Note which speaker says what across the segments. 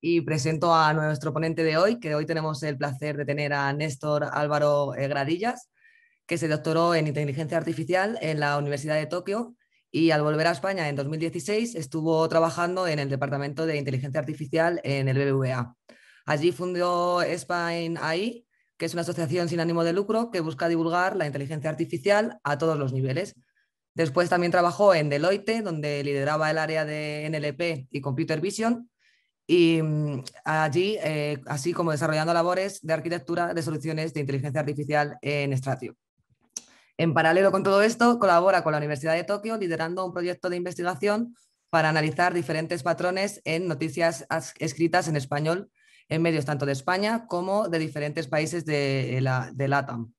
Speaker 1: y presento a nuestro ponente de hoy, que hoy tenemos el placer de tener a Néstor Álvaro Gradillas, que se doctoró en inteligencia artificial en la Universidad de Tokio y al volver a España en 2016 estuvo trabajando en el Departamento de Inteligencia Artificial en el BBVA. Allí fundó Spain AI, que es una asociación sin ánimo de lucro que busca divulgar la inteligencia artificial a todos los niveles. Después también trabajó en Deloitte, donde lideraba el área de NLP y Computer Vision, y allí, así como desarrollando labores de arquitectura de soluciones de inteligencia artificial en Stratio. En paralelo con todo esto, colabora con la Universidad de Tokio liderando un proyecto de investigación para analizar diferentes patrones en noticias escritas en español en medios tanto de España como de diferentes países de LATAM,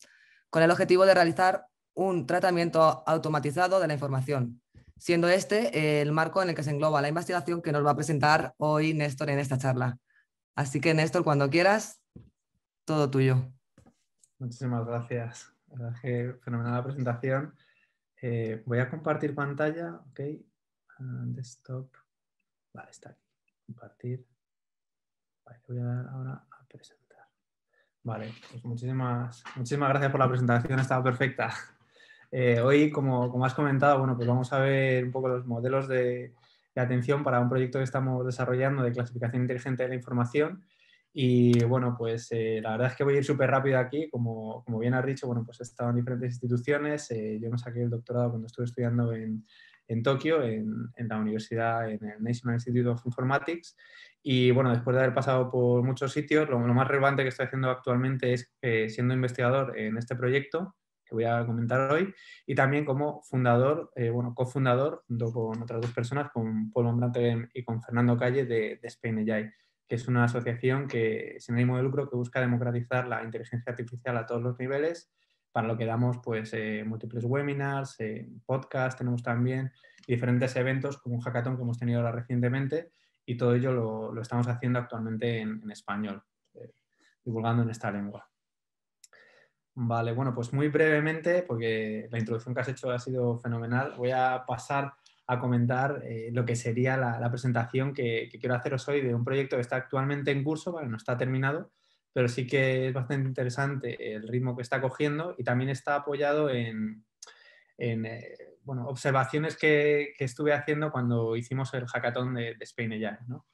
Speaker 1: con el objetivo de realizar un tratamiento automatizado de la información, siendo este el marco en el que se engloba la investigación que nos va a presentar hoy Néstor en esta charla. Así que Néstor, cuando quieras, todo tuyo.
Speaker 2: Muchísimas gracias. La verdad es que fenomenal la presentación. Voy a compartir pantalla. Ok. Desktop. Vale, está aquí. Compartir. Vale, voy a dar ahora a presentar. Vale, pues muchísimas gracias por la presentación. Estaba perfecta. Hoy, como has comentado, bueno, pues vamos a ver un poco los modelos de atención para un proyecto que estamos desarrollando de clasificación inteligente de la información. Y bueno, pues la verdad es que voy a ir súper rápido aquí. Como bien has dicho, bueno, pues he estado en diferentes instituciones. Yo me saqué el doctorado cuando estuve estudiando en Tokio, en la universidad, en el National Institute of Informatics. Y bueno, después de haber pasado por muchos sitios, lo más relevante que estoy haciendo actualmente es siendo investigador en este proyecto que voy a comentar hoy, y también como fundador, cofundador, junto con otras dos personas, con Paul Mombrante y con Fernando Calle de Spain AI, que es una asociación que, sin ánimo de lucro, que busca democratizar la inteligencia artificial a todos los niveles, para lo que damos pues, múltiples webinars, podcasts, tenemos también diferentes eventos como un hackathon que hemos tenido ahora recientemente, y todo ello lo estamos haciendo actualmente en español, divulgando en esta lengua. Vale, bueno, pues muy brevemente, porque la introducción que has hecho ha sido fenomenal, voy a pasar a comentar lo que sería la presentación que quiero haceros hoy de un proyecto que está actualmente en curso, ¿vale? No está terminado, pero sí que es bastante interesante el ritmo que está cogiendo, y también está apoyado en observaciones que estuve haciendo cuando hicimos el hackathon de Spain AI, ¿no?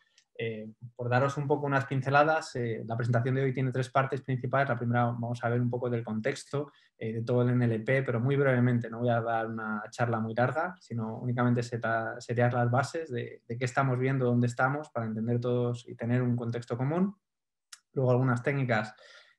Speaker 2: Por daros un poco unas pinceladas, la presentación de hoy tiene tres partes principales. La primera, vamos a ver un poco del contexto de todo el NLP, pero muy brevemente. No voy a dar una charla muy larga, sino únicamente serían las bases de qué estamos viendo, dónde estamos, para entender todos y tener un contexto común. Luego algunas técnicas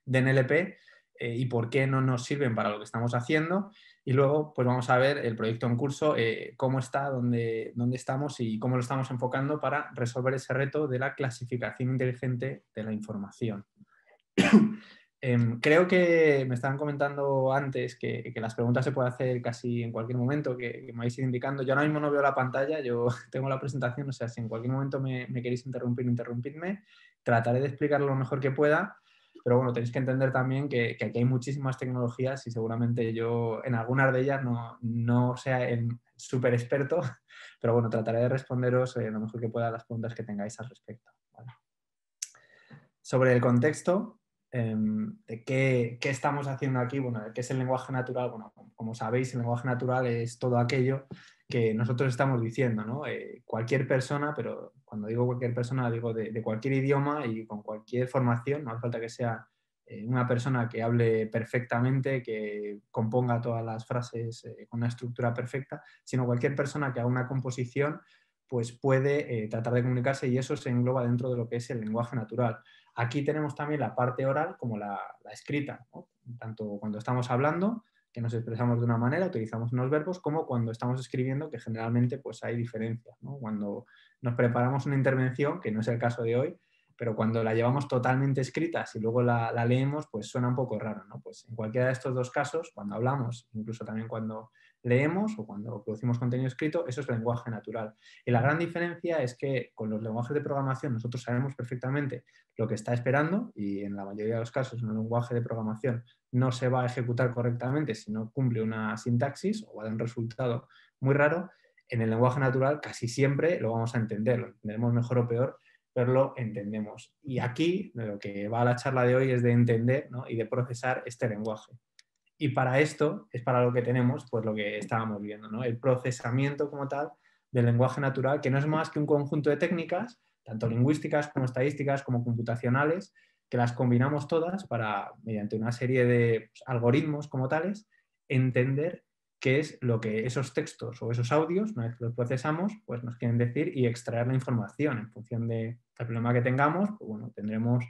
Speaker 2: de NLP y por qué no nos sirven para lo que estamos haciendo. Y luego pues vamos a ver el proyecto en curso, cómo está, dónde estamos y cómo lo estamos enfocando para resolver ese reto de la clasificación inteligente de la información. Creo que me estaban comentando antes que las preguntas se pueden hacer casi en cualquier momento, que me vais a ir indicando. Yo ahora mismo no veo la pantalla, yo tengo la presentación, o sea, si en cualquier momento me queréis interrumpir, interrumpidme. Trataré de explicarlo lo mejor que pueda, pero bueno, tenéis que entender también que aquí hay muchísimas tecnologías y seguramente yo en algunas de ellas no sea el súper experto, pero bueno, trataré de responderos lo mejor que pueda a las preguntas que tengáis al respecto. ¿Vale? Sobre el contexto de qué estamos haciendo aquí, bueno, qué es el lenguaje natural. Bueno, como sabéis, el lenguaje natural es todo aquello que nosotros estamos diciendo, ¿no? Cualquier persona, pero cuando digo cualquier persona, digo de cualquier idioma y con cualquier formación, no hace falta que sea una persona que hable perfectamente, que componga todas las frases con una estructura perfecta, sino cualquier persona que haga una composición, pues puede tratar de comunicarse, y eso se engloba dentro de lo que es el lenguaje natural. Aquí tenemos también la parte oral como la escrita, ¿no? Tanto cuando estamos hablando, que nos expresamos de una manera, utilizamos unos verbos, como cuando estamos escribiendo, que generalmente pues hay diferencias, ¿no? Cuando nos preparamos una intervención, que no es el caso de hoy, pero cuando la llevamos totalmente escrita, si luego la leemos, pues suena un poco raro, ¿no? Pues en cualquiera de estos dos casos, cuando hablamos, incluso también cuando leemos o cuando producimos contenido escrito, eso es lenguaje natural. Y la gran diferencia es que con los lenguajes de programación nosotros sabemos perfectamente lo que está esperando, y en la mayoría de los casos un lenguaje de programación no se va a ejecutar correctamente si no cumple una sintaxis o va a dar un resultado muy raro. En el lenguaje natural casi siempre lo vamos a entender, lo entenderemos mejor o peor, pero lo entendemos. Y aquí de lo que va la charla de hoy es de entender, ¿no? Y de procesar este lenguaje. Y para esto es para lo que tenemos pues lo que estábamos viendo, ¿no? El procesamiento como tal del lenguaje natural, que no es más que un conjunto de técnicas, tanto lingüísticas como estadísticas como computacionales, que las combinamos todas para, mediante una serie de pues, algoritmos como tales, entender qué es lo que esos textos o esos audios, una vez que los procesamos, pues nos quieren decir y extraer la información en función del problema que tengamos, pues bueno, tendremos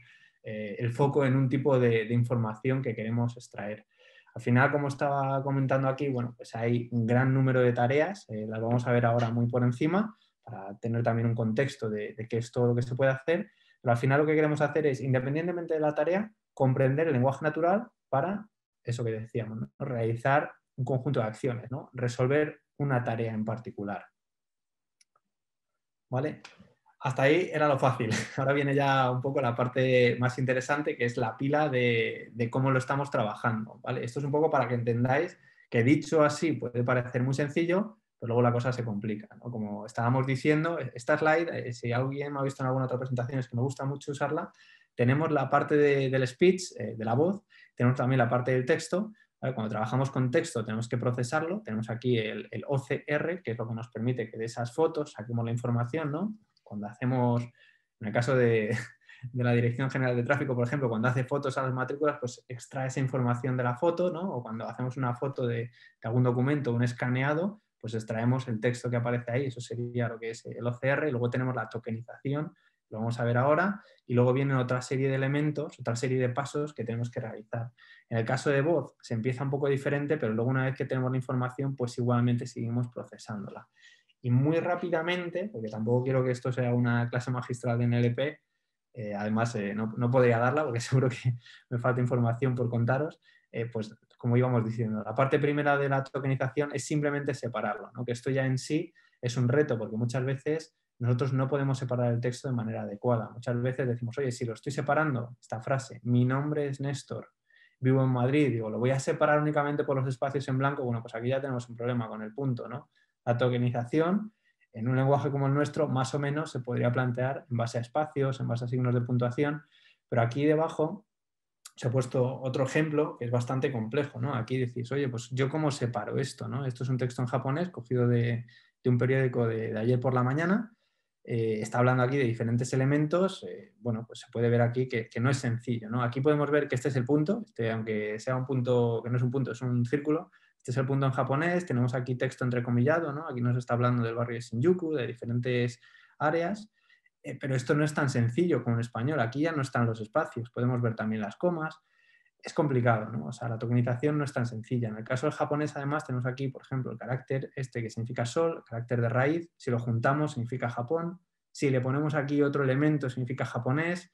Speaker 2: el foco en un tipo de información que queremos extraer. Al final, como estaba comentando aquí, bueno, pues hay un gran número de tareas, las vamos a ver ahora muy por encima, para tener también un contexto de qué es todo lo que se puede hacer, pero al final lo que queremos hacer es, independientemente de la tarea, comprender el lenguaje natural para eso que decíamos, ¿no? Realizar un conjunto de acciones, ¿no? Resolver una tarea en particular. ¿Vale? Hasta ahí era lo fácil. Ahora viene ya un poco la parte más interesante, que es la pila de cómo lo estamos trabajando. ¿Vale? Esto es un poco para que entendáis que dicho así puede parecer muy sencillo, pero luego la cosa se complica, ¿no? Como estábamos diciendo, esta slide, si alguien me ha visto en alguna otra presentación, es que me gusta mucho usarla, tenemos la parte del speech, de la voz, tenemos también la parte del texto. ¿Vale? Cuando trabajamos con texto tenemos que procesarlo, tenemos aquí el OCR, que es lo que nos permite que de esas fotos saquemos la información, ¿no? Cuando hacemos, en el caso de la Dirección General de Tráfico, por ejemplo, cuando hace fotos a las matrículas, pues extrae esa información de la foto, ¿no? O cuando hacemos una foto de algún documento, un escaneado, pues extraemos el texto que aparece ahí, eso sería lo que es el OCR, y luego tenemos la tokenización, lo vamos a ver ahora, y luego viene otra serie de elementos, otra serie de pasos que tenemos que realizar. En el caso de voz se empieza un poco diferente, pero luego una vez que tenemos la información, pues igualmente seguimos procesándola. Y muy rápidamente, porque tampoco quiero que esto sea una clase magistral de NLP, además no podría darla porque seguro que me falta información por contaros, pues como íbamos diciendo, la parte primera de la tokenización es simplemente separarlo, ¿no? Que esto ya en sí es un reto porque muchas veces nosotros no podemos separar el texto de manera adecuada. Muchas veces decimos, oye, si lo estoy separando, esta frase, mi nombre es Néstor, vivo en Madrid, digo, lo voy a separar únicamente por los espacios en blanco, bueno, pues aquí ya tenemos un problema con el punto, ¿no? La tokenización, en un lenguaje como el nuestro, más o menos se podría plantear en base a espacios, en base a signos de puntuación, pero aquí debajo se ha puesto otro ejemplo que es bastante complejo, ¿no? Aquí decís, oye, pues yo cómo separo esto, ¿no? Esto es un texto en japonés cogido de un periódico de ayer por la mañana, está hablando aquí de diferentes elementos, bueno, pues se puede ver aquí que no es sencillo, ¿no? Aquí podemos ver que este es el punto, aunque sea un punto, que no es un punto, es un círculo, este es el punto en japonés, tenemos aquí texto entrecomillado, ¿no? Aquí nos está hablando del barrio de Shinjuku, de diferentes áreas, pero esto no es tan sencillo como en español, aquí ya no están los espacios, podemos ver también las comas, es complicado, ¿no? O sea, la tokenización no es tan sencilla. En el caso del japonés, además, tenemos aquí, por ejemplo, el carácter este que significa sol, el carácter de raíz, si lo juntamos significa Japón, si le ponemos aquí otro elemento significa japonés,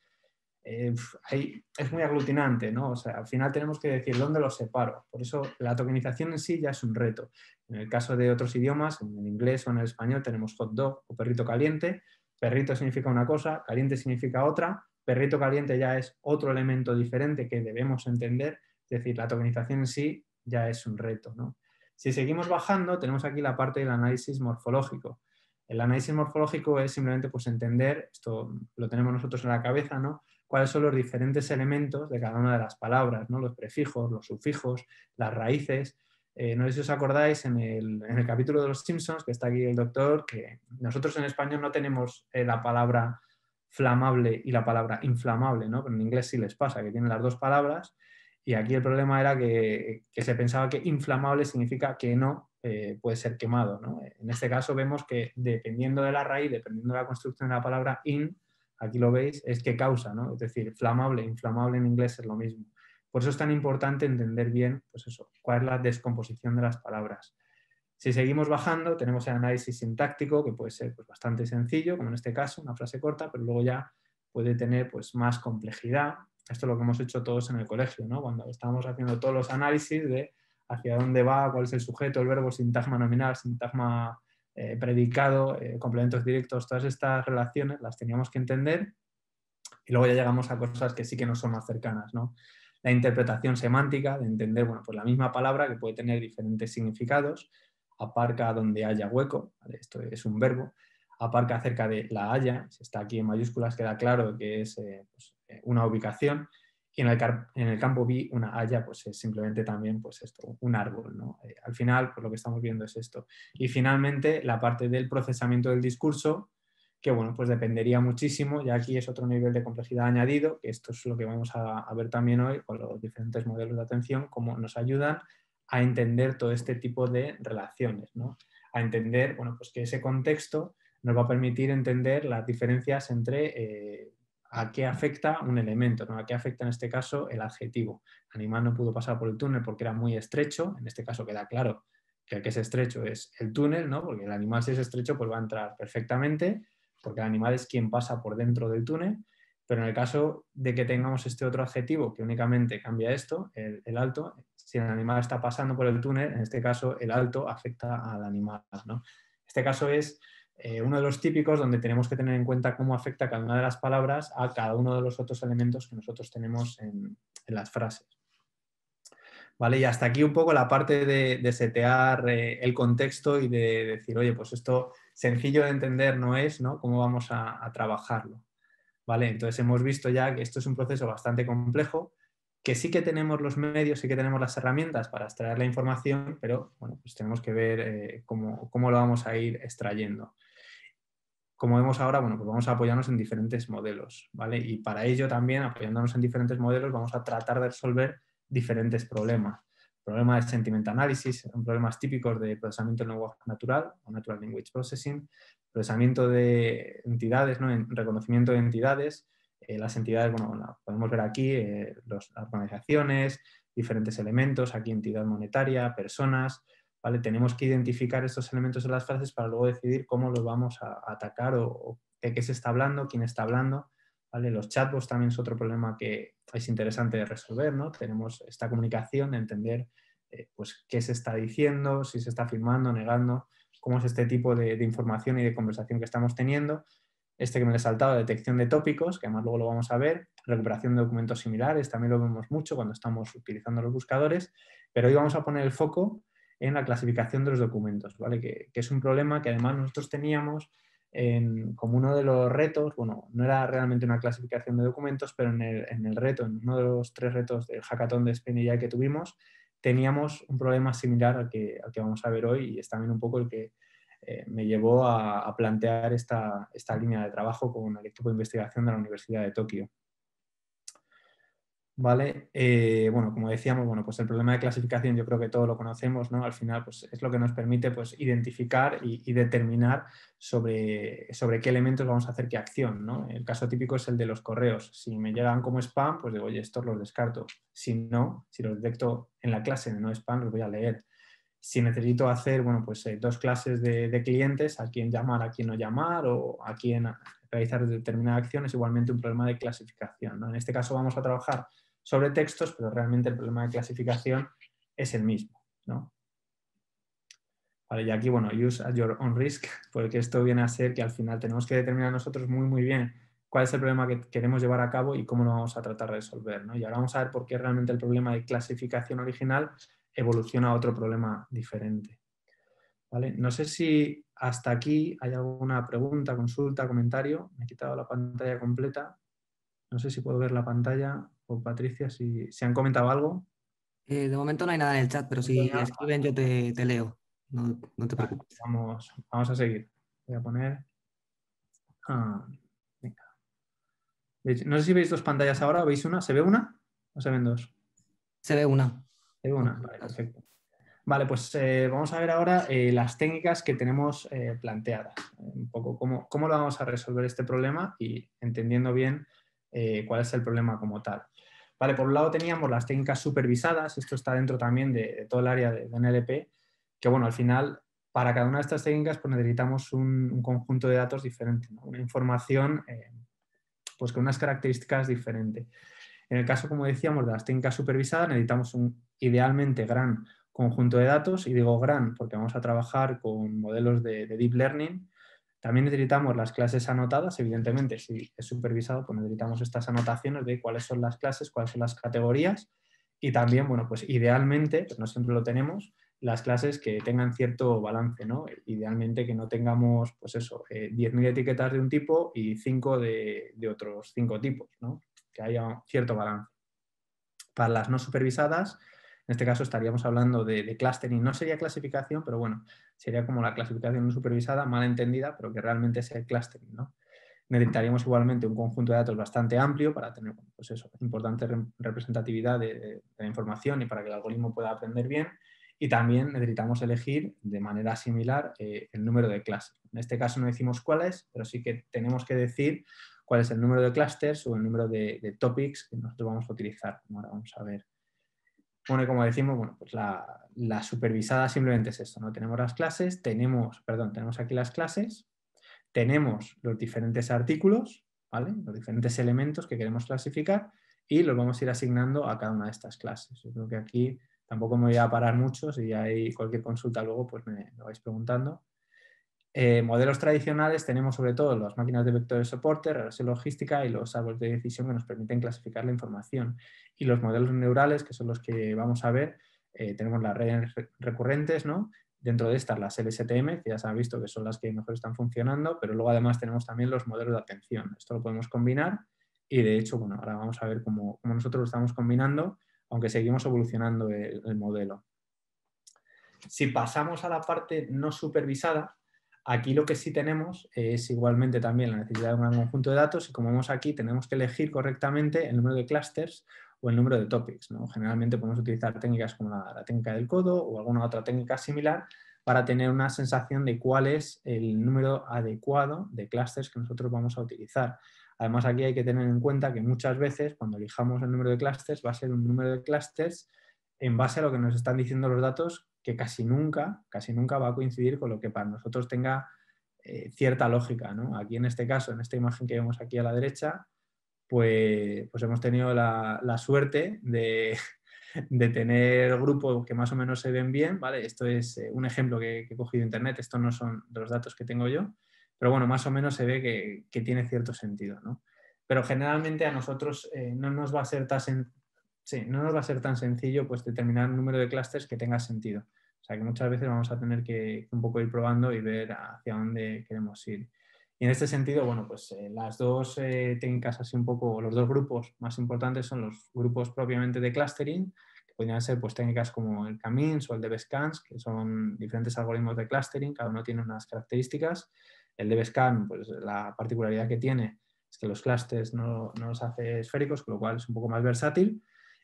Speaker 2: es muy aglutinante, ¿no? O sea, al final tenemos que decir dónde los separo. Por eso la tokenización en sí ya es un reto. En el caso de otros idiomas, en el inglés o en el español, tenemos hot dog o perrito caliente. Perrito significa una cosa, caliente significa otra. Perrito caliente ya es otro elemento diferente que debemos entender. Es decir, la tokenización en sí ya es un reto, ¿no? Si seguimos bajando, tenemos aquí la parte del análisis morfológico. El análisis morfológico es simplemente pues, entender, esto lo tenemos nosotros en la cabeza, ¿no? Cuáles son los diferentes elementos de cada una de las palabras, ¿no? Los prefijos, los sufijos, las raíces. No sé si os acordáis en el capítulo de los Simpsons, que está aquí el doctor, que nosotros en español no tenemos la palabra flamable y la palabra inflamable, ¿no? Pero en inglés sí les pasa, que tienen las dos palabras, y aquí el problema era que se pensaba que inflamable significa que no puede ser quemado, ¿no? En este caso vemos que dependiendo de la raíz, dependiendo de la construcción de la palabra in, aquí lo veis, es que causa, ¿no? Es decir, flamable, inflamable en inglés es lo mismo. Por eso es tan importante entender bien, pues eso, cuál es la descomposición de las palabras. Si seguimos bajando, tenemos el análisis sintáctico, que puede ser pues, bastante sencillo, como en este caso, una frase corta, pero luego ya puede tener pues, más complejidad. Esto es lo que hemos hecho todos en el colegio, ¿no? Cuando estamos haciendo todos los análisis de hacia dónde va, cuál es el sujeto, el verbo, sintagma nominal, sintagma predicado, complementos directos, todas estas relaciones las teníamos que entender y luego ya llegamos a cosas que sí que nos son más cercanas, ¿no? La interpretación semántica, de entender, bueno, pues la misma palabra que puede tener diferentes significados, aparca donde haya hueco, ¿vale? Esto es un verbo, aparca acerca de La Haya, si está aquí en mayúsculas queda claro que es una ubicación, y en el campo B una haya pues es simplemente también pues esto, un árbol, ¿no? Al final pues lo que estamos viendo es esto. Y finalmente la parte del procesamiento del discurso, que bueno, pues dependería muchísimo, y aquí es otro nivel de complejidad añadido, que esto es lo que vamos a ver también hoy con los diferentes modelos de atención, cómo nos ayudan a entender todo este tipo de relaciones, ¿no? A entender, bueno, pues que ese contexto nos va a permitir entender las diferencias entre a qué afecta un elemento, ¿no? A qué afecta en este caso el adjetivo. El animal no pudo pasar por el túnel porque era muy estrecho, en este caso queda claro que el que es estrecho es el túnel, ¿no? Porque el animal si es estrecho pues va a entrar perfectamente, porque el animal es quien pasa por dentro del túnel, pero en el caso de que tengamos este otro adjetivo que únicamente cambia esto, el alto, si el animal está pasando por el túnel, en este caso el alto afecta al animal, ¿no? Este caso es uno de los típicos donde tenemos que tener en cuenta cómo afecta cada una de las palabras a cada uno de los otros elementos que nosotros tenemos en las frases. ¿Vale? Y hasta aquí un poco la parte de setear el contexto y de decir, oye, pues esto sencillo de entender no es, ¿no? ¿Cómo vamos a trabajarlo? ¿Vale? Entonces hemos visto ya que esto es un proceso bastante complejo, que sí que tenemos los medios, sí que tenemos las herramientas para extraer la información, pero bueno, pues tenemos que ver cómo lo vamos a ir extrayendo. Como vemos ahora, bueno, pues vamos a apoyarnos en diferentes modelos, ¿vale? Y para ello también, apoyándonos en diferentes modelos, vamos a tratar de resolver diferentes problemas. Problemas de sentiment analysis, son problemas típicos de procesamiento del lenguaje natural, o Natural Language Processing, procesamiento de entidades, ¿no? En reconocimiento de entidades. Las entidades, bueno, podemos ver aquí las organizaciones, diferentes elementos, aquí entidad monetaria, personas, ¿vale? Tenemos que identificar estos elementos en las frases para luego decidir cómo los vamos a atacar o de qué se está hablando, quién está hablando, ¿vale? Los chatbots también es otro problema que es interesante de resolver, ¿no? Tenemos esta comunicación de entender pues, qué se está diciendo, si se está afirmando, negando, cómo es este tipo de información y de conversación que estamos teniendo. Este que me he saltado, detección de tópicos, que además luego lo vamos a ver, recuperación de documentos similares, también lo vemos mucho cuando estamos utilizando los buscadores, pero hoy vamos a poner el foco en la clasificación de los documentos, ¿vale? Que es un problema que además nosotros teníamos como uno de los retos, bueno, no era realmente una clasificación de documentos, pero en el reto, en uno de los 3 retos del hackathon de Spain AI que tuvimos, teníamos un problema similar al que vamos a ver hoy y es también un poco el que me llevó a plantear esta línea de trabajo con el equipo de investigación de la Universidad de Tokio. ¿Vale? Bueno, como decíamos, bueno, pues el problema de clasificación yo creo que todos lo conocemos, ¿no? Al final pues, es lo que nos permite pues, identificar y determinar sobre qué elementos vamos a hacer qué acción, ¿no? El caso típico es el de los correos. Si me llegan como spam, pues digo, oye, estos los descarto. Si no, si los detecto en la clase de no spam, los voy a leer. Si necesito hacer, bueno, pues 2 clases de clientes, a quién llamar, a quién no llamar o a quién realizar determinada acción, es igualmente un problema de clasificación, ¿no? En este caso vamos a trabajar sobre textos, pero realmente el problema de clasificación es el mismo, ¿no? Vale, y aquí, bueno, use at your own risk, porque esto viene a ser que al final tenemos que determinar nosotros muy bien cuál es el problema que queremos llevar a cabo y cómo lo vamos a tratar de resolver, ¿no? Y ahora vamos a ver por qué realmente el problema de clasificación original evoluciona a otro problema diferente. ¿Vale? No sé si hasta aquí hay alguna pregunta, consulta, comentario. Me he quitado la pantalla completa. No sé si puedo ver la pantalla o Patricia, si han comentado algo.
Speaker 1: De momento no hay nada en el chat, pero si escriben yo te leo. No te
Speaker 2: Vale,
Speaker 1: preocupes.
Speaker 2: vamos a seguir. Voy a poner... venga. No sé si veis 2 pantallas ahora. ¿Veis una? ¿Se ve una o se ven 2?
Speaker 1: Se ve una.
Speaker 2: Se ve una. Vale, perfecto. Vale, pues vamos a ver ahora las técnicas que tenemos planteadas. Un poco cómo lo vamos a resolver este problema y entendiendo bien cuál es el problema como tal. Vale, por un lado teníamos las técnicas supervisadas, esto está dentro también de todo el área de NLP, que bueno, al final, para cada una de estas técnicas pues necesitamos un conjunto de datos diferente, ¿no? Una información pues con unas características diferentes. En el caso, como decíamos, de las técnicas supervisadas, necesitamos un idealmente gran conjunto de datos, y digo gran porque vamos a trabajar con modelos de Deep Learning. También necesitamos las clases anotadas, evidentemente, si es supervisado, pues necesitamos estas anotaciones de cuáles son las clases, cuáles son las categorías, y también, bueno, pues idealmente, pues no siempre lo tenemos, las clases que tengan cierto balance, ¿no? Idealmente que no tengamos, pues eso, 10.000 etiquetas de un tipo y 5 de otros 5 tipos, ¿no? Que haya cierto balance. Para las no supervisadas, en este caso estaríamos hablando de clustering. No sería clasificación, pero bueno, sería como la clasificación no supervisada, mal entendida, pero que realmente es el clustering, ¿no? Necesitaríamos igualmente un conjunto de datos bastante amplio para tener, pues eso, importante representatividad de la información y para que el algoritmo pueda aprender bien. Y también necesitamos elegir de manera similar el número de clases. En este caso no decimos cuáles, pero sí que tenemos que decir cuál es el número de clusters o el número de topics que nosotros vamos a utilizar. Ahora vamos a ver. Bueno, y como decimos, bueno, pues la supervisada simplemente es esto, ¿no? Tenemos las clases, tenemos aquí las clases, tenemos los diferentes artículos, ¿vale? Los diferentes elementos que queremos clasificar y los vamos a ir asignando a cada una de estas clases. Yo creo que aquí tampoco me voy a parar mucho, si hay cualquier consulta luego, pues me lo vais preguntando. Modelos tradicionales tenemos sobre todo las máquinas de vectores soporte, regresión logística y los árboles de decisión que nos permiten clasificar la información. Y los modelos neurales, que son los que vamos a ver, tenemos las redes recurrentes, ¿no? Dentro de estas las LSTM, que ya se han visto que son las que mejor están funcionando, pero luego además tenemos también los modelos de atención. Esto lo podemos combinar y de hecho, bueno, ahora vamos a ver cómo nosotros lo estamos combinando, aunque seguimos evolucionando el modelo. Si pasamos a la parte no supervisada, aquí lo que sí tenemos es igualmente también la necesidad de un conjunto de datos y como vemos aquí tenemos que elegir correctamente el número de clusters o el número de topics, ¿no? Generalmente podemos utilizar técnicas como la técnica del codo o alguna otra técnica similar para tener una sensación de cuál es el número adecuado de clusters que nosotros vamos a utilizar. Además aquí hay que tener en cuenta que muchas veces cuando elijamos el número de clusters va a ser un número de clusters en base a lo que nos están diciendo los datos que casi nunca va a coincidir con lo que para nosotros tenga cierta lógica, ¿no? Aquí en este caso, en esta imagen que vemos aquí a la derecha, pues hemos tenido la suerte de tener grupos que más o menos se ven bien, ¿vale? Esto es un ejemplo que he cogido de internet, estos no son los datos que tengo yo, pero bueno, más o menos se ve que tiene cierto sentido, ¿no? Pero generalmente a nosotros no nos va a ser tan sencillo pues determinar un número de clústeres que tenga sentido. O sea que muchas veces vamos a tener que un poco ir probando y ver hacia dónde queremos ir. Y en este sentido, bueno, pues las dos técnicas así un poco, los dos grupos más importantes son los grupos propiamente de clustering, que podrían ser pues técnicas como el K-means o el DBSCANs, que son diferentes algoritmos de clustering, cada uno tiene unas características. El DBSCAN, pues la particularidad que tiene es que los clusters no los hace esféricos, con lo cual es un poco más versátil.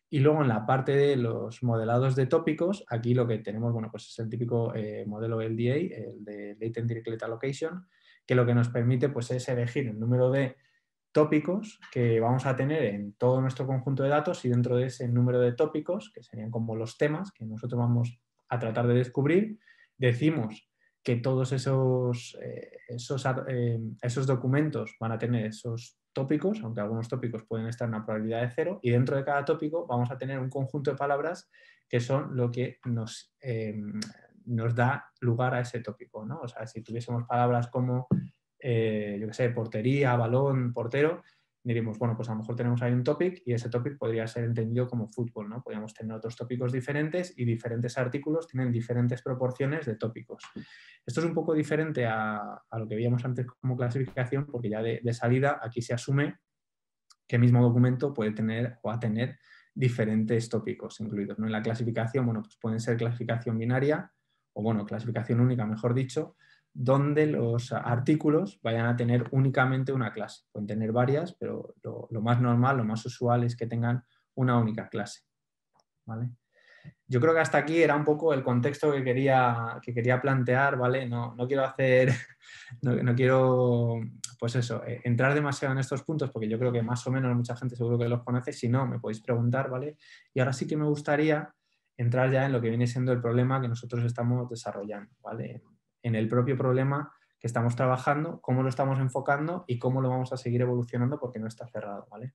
Speaker 2: Y luego en la parte de los modelados de tópicos, aquí lo que tenemos, bueno, pues es el típico modelo LDA, el de Latent Direct Allocation, que lo que nos permite pues es elegir el número de tópicos que vamos a tener en todo nuestro conjunto de datos y dentro de ese número de tópicos, que serían como los temas que nosotros vamos a tratar de descubrir, decimos que todos esos documentos van a tener esos tópicos, aunque algunos tópicos pueden estar en una probabilidad de 0, y dentro de cada tópico vamos a tener un conjunto de palabras que son lo que nos da lugar a ese tópico, ¿no? O sea, si tuviésemos palabras como, yo qué sé, portería, balón, portero, diríamos, bueno, pues a lo mejor tenemos ahí un topic y ese topic podría ser entendido como fútbol, ¿no? Podríamos tener otros tópicos diferentes y diferentes artículos tienen diferentes proporciones de tópicos. Esto es un poco diferente a lo que veíamos antes como clasificación, porque ya de salida aquí se asume que el mismo documento puede tener o va a tener diferentes tópicos incluidos, ¿no? En la clasificación, bueno, pues pueden ser clasificación binaria o, bueno, clasificación única, mejor dicho, donde los artículos vayan a tener únicamente una clase. Pueden tener varias, pero lo más normal, lo más usual es que tengan una única clase, ¿vale? Yo creo que hasta aquí era un poco el contexto que quería plantear, ¿vale? No quiero hacer, no quiero, pues eso, entrar demasiado en estos puntos porque yo creo que más o menos mucha gente seguro que los conoce, si no, me podéis preguntar, ¿vale? Y ahora sí que me gustaría entrar ya en lo que viene siendo el problema que nosotros estamos desarrollando, ¿vale? En el propio problema que estamos trabajando, cómo lo estamos enfocando y cómo lo vamos a seguir evolucionando porque no está cerrado, ¿vale?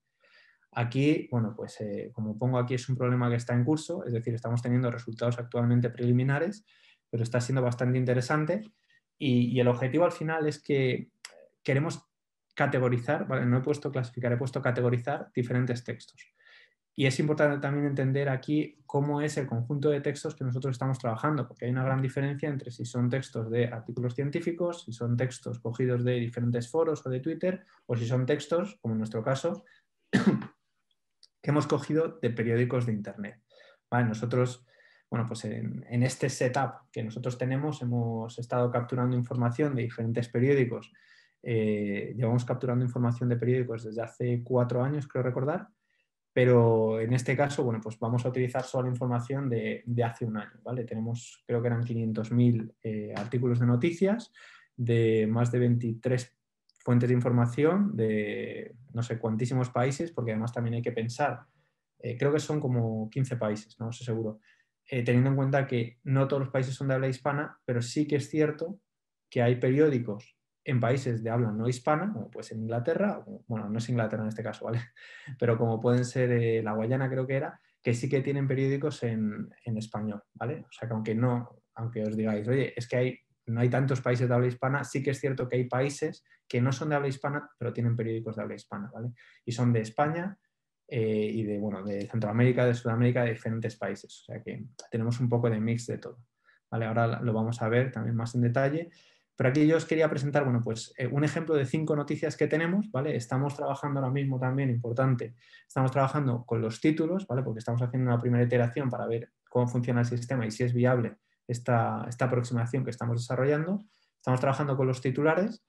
Speaker 2: Aquí, bueno, pues como pongo aquí es un problema que está en curso, es decir, estamos teniendo resultados actualmente preliminares, pero está siendo bastante interesante y el objetivo al final es que queremos categorizar, ¿vale? No he puesto clasificar, he puesto categorizar diferentes textos. Y es importante también entender aquí cómo es el conjunto de textos que nosotros estamos trabajando, porque hay una gran diferencia entre si son textos de artículos científicos, si son textos cogidos de diferentes foros o de Twitter, o si son textos, como en nuestro caso, que hemos cogido de periódicos de Internet. ¿Vale? Nosotros, bueno, pues en este setup que nosotros tenemos, hemos estado capturando información de diferentes periódicos. Llevamos capturando información de periódicos desde hace 4 años, creo recordar, pero en este caso, bueno, pues vamos a utilizar solo información de hace un año, ¿vale? Tenemos, creo que eran 500.000 artículos de noticias de más de 23 fuentes de información de no sé cuantísimos países, porque además también hay que pensar, creo que son como 15 países, no sé seguro, teniendo en cuenta que no todos los países son de habla hispana, pero sí que es cierto que hay periódicos en países de habla no hispana, como puede ser Inglaterra, bueno, no es Inglaterra en este caso, ¿vale? Pero como pueden ser la Guayana, creo que era, que sí que tienen periódicos en español, ¿vale? O sea que aunque os digáis, oye, es que no hay tantos países de habla hispana, sí que es cierto que hay países que no son de habla hispana, pero tienen periódicos de habla hispana, ¿vale? Y son de España y de Centroamérica, de Sudamérica, de diferentes países. O sea que tenemos un poco de mix de todo, ¿vale? Ahora lo vamos a ver también más en detalle. Pero aquí yo os quería presentar, bueno, pues un ejemplo de 5 noticias que tenemos, ¿vale? Estamos trabajando ahora mismo también, importante, estamos trabajando con los títulos, ¿vale? Porque estamos haciendo una primera iteración para ver cómo funciona el sistema y si es viable esta aproximación que estamos desarrollando. Estamos trabajando con los titulares.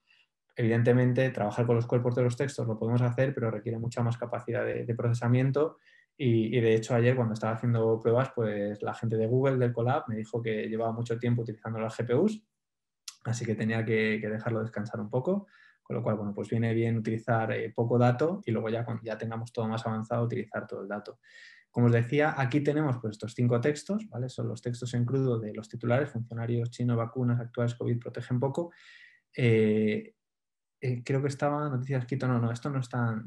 Speaker 2: Evidentemente, trabajar con los cuerpos de los textos lo podemos hacer, pero requiere mucha más capacidad de procesamiento. Y de hecho, ayer cuando estaba haciendo pruebas, pues la gente de Google, del Colab, me dijo que llevaba mucho tiempo utilizando las GPUs, así que tenía que dejarlo descansar un poco, con lo cual, bueno, pues viene bien utilizar poco dato y luego ya cuando ya tengamos todo más avanzado, utilizar todo el dato. Como os decía, aquí tenemos pues, estos 5 textos, ¿vale? Son los textos en crudo de los titulares: funcionarios chinos, vacunas actuales COVID protegen poco. Creo que estaban noticias Quito, no, estos no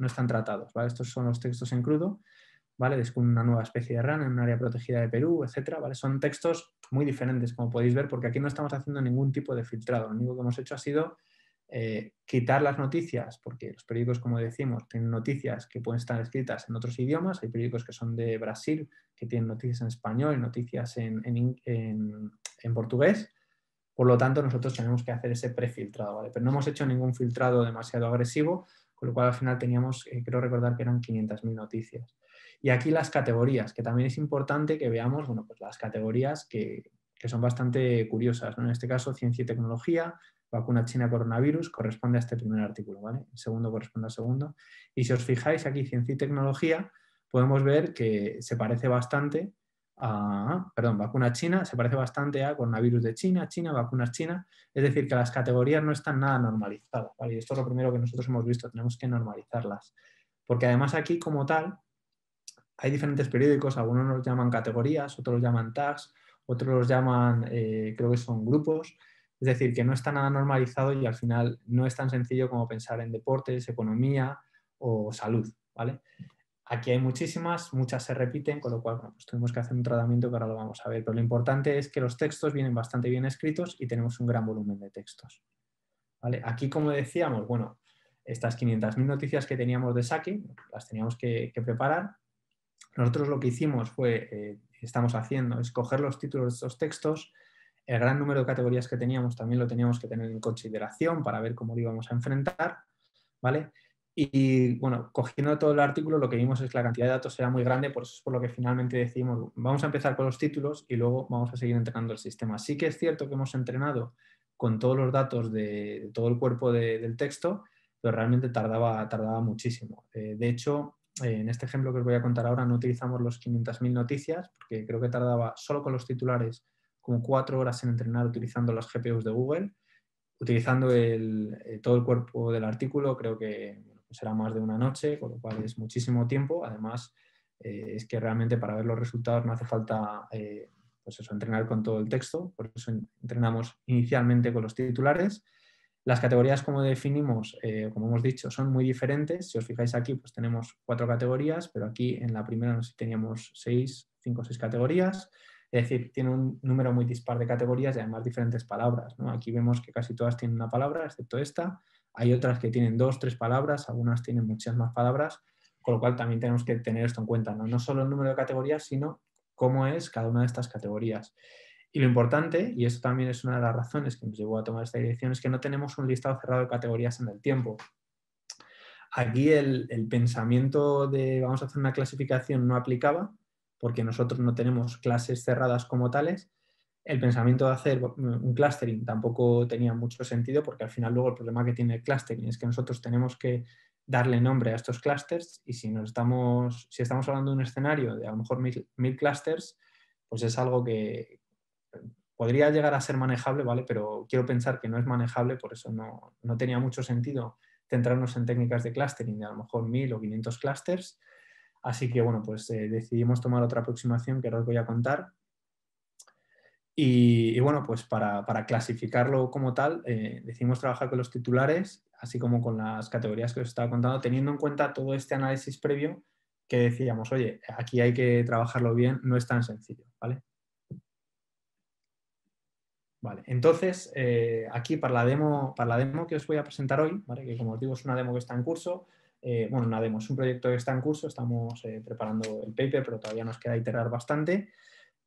Speaker 2: están tratados, ¿vale? Estos son los textos en crudo, ¿vale? Descubre una nueva especie de rana en un área protegida de Perú, etcétera, ¿vale? Son textos muy diferentes, como podéis ver, porque aquí no estamos haciendo ningún tipo de filtrado. Lo único que hemos hecho ha sido quitar las noticias, porque los periódicos, como decimos, tienen noticias que pueden estar escritas en otros idiomas. Hay periódicos que son de Brasil, que tienen noticias en español y noticias en portugués. Por lo tanto, nosotros tenemos que hacer ese prefiltrado, ¿vale? Pero no hemos hecho ningún filtrado demasiado agresivo, con lo cual al final teníamos, creo recordar que eran 500.000 noticias. Y aquí las categorías, que también es importante que veamos, bueno, pues las categorías que son bastante curiosas, ¿no? En este caso, ciencia y tecnología, vacuna china coronavirus, corresponde a este primer artículo, ¿vale? El segundo corresponde al segundo. Y si os fijáis aquí, ciencia y tecnología, podemos ver que se parece bastante vacuna china, se parece bastante a coronavirus de China, vacunas China, es decir, que las categorías no están nada normalizadas, ¿vale? Y esto es lo primero que nosotros hemos visto, tenemos que normalizarlas. Porque además aquí, como tal, hay diferentes periódicos, algunos los llaman categorías, otros los llaman tags, otros los llaman, creo que son grupos, es decir, que no está nada normalizado y al final no es tan sencillo como pensar en deportes, economía o salud, ¿vale? Aquí hay muchas se repiten, con lo cual bueno, pues tuvimos que hacer un tratamiento que ahora lo vamos a ver. Pero lo importante es que los textos vienen bastante bien escritos y tenemos un gran volumen de textos, ¿vale? Aquí, como decíamos, bueno, estas 500.000 noticias que teníamos de saque, las teníamos que preparar. Nosotros lo que hicimos fue, estamos haciendo, es coger los títulos de estos textos. El gran número de categorías que teníamos también lo teníamos que tener en consideración para ver cómo lo íbamos a enfrentar, ¿vale? Y bueno, cogiendo todo el artículo, lo que vimos es que la cantidad de datos era muy grande, por eso es por lo que finalmente decidimos, vamos a empezar con los títulos y luego vamos a seguir entrenando el sistema. Sí que es cierto que hemos entrenado con todos los datos de todo el cuerpo del texto, pero realmente tardaba muchísimo. De hecho, en este ejemplo que os voy a contar ahora no utilizamos los 500.000 noticias, porque creo que tardaba solo con los titulares como 4 horas en entrenar utilizando las GPUs de Google. Utilizando todo el cuerpo del artículo, creo que será más de una noche, con lo cual es muchísimo tiempo. Además, es que realmente para ver los resultados no hace falta pues eso, entrenar con todo el texto, por eso entrenamos inicialmente con los titulares. Las categorías, como definimos, como hemos dicho, son muy diferentes. Si os fijáis aquí, pues tenemos 4 categorías, pero aquí en la primera no sé si teníamos 5 o 6 categorías. Es decir, tiene un número muy dispar de categorías y además diferentes palabras, ¿no? Aquí vemos que casi todas tienen una palabra, excepto esta. Hay otras que tienen 2 o 3 palabras, algunas tienen muchas más palabras, con lo cual también tenemos que tener esto en cuenta, ¿no? No solo el número de categorías, sino cómo es cada una de estas categorías. Y lo importante, y esto también es una de las razones que nos llevó a tomar esta dirección, es que no tenemos un listado cerrado de categorías en el tiempo. Aquí el pensamiento de vamos a hacer una clasificación no aplicaba, porque nosotros no tenemos clases cerradas como tales. El pensamiento de hacer un clustering tampoco tenía mucho sentido, porque al final luego el problema que tiene el clustering es que nosotros tenemos que darle nombre a estos clusters, y si estamos hablando de un escenario de a lo mejor 1000 clusters, pues es algo que podría llegar a ser manejable, ¿vale? Pero quiero pensar que no es manejable, por eso no tenía mucho sentido centrarnos en técnicas de clustering de a lo mejor 1000 o 500 clusters. Así que bueno, pues decidimos tomar otra aproximación que ahora os voy a contar. Y bueno, pues para clasificarlo como tal, decidimos trabajar con los titulares, así como con las categorías que os estaba contando, teniendo en cuenta todo este análisis previo que decíamos, oye, aquí hay que trabajarlo bien, no es tan sencillo, ¿vale? Vale, entonces, aquí para la demo que os voy a presentar hoy, ¿vale? Que como os digo es una demo que está en curso, bueno, una demo, es un proyecto que está en curso, estamos preparando el paper, pero todavía nos queda iterar bastante.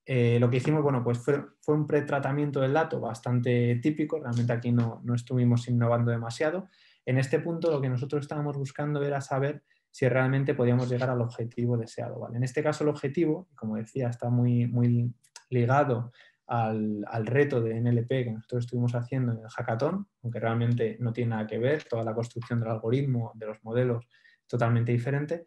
Speaker 2: Lo que hicimos, bueno, pues fue un pretratamiento del dato bastante típico, realmente aquí no estuvimos innovando demasiado. En este punto lo que nosotros estábamos buscando era saber si realmente podíamos llegar al objetivo deseado, ¿vale? En este caso el objetivo, como decía, está muy, muy ligado al reto de NLP que nosotros estuvimos haciendo en el hackathon, aunque realmente no tiene nada que ver, toda la construcción del algoritmo, de los modelos, totalmente diferente.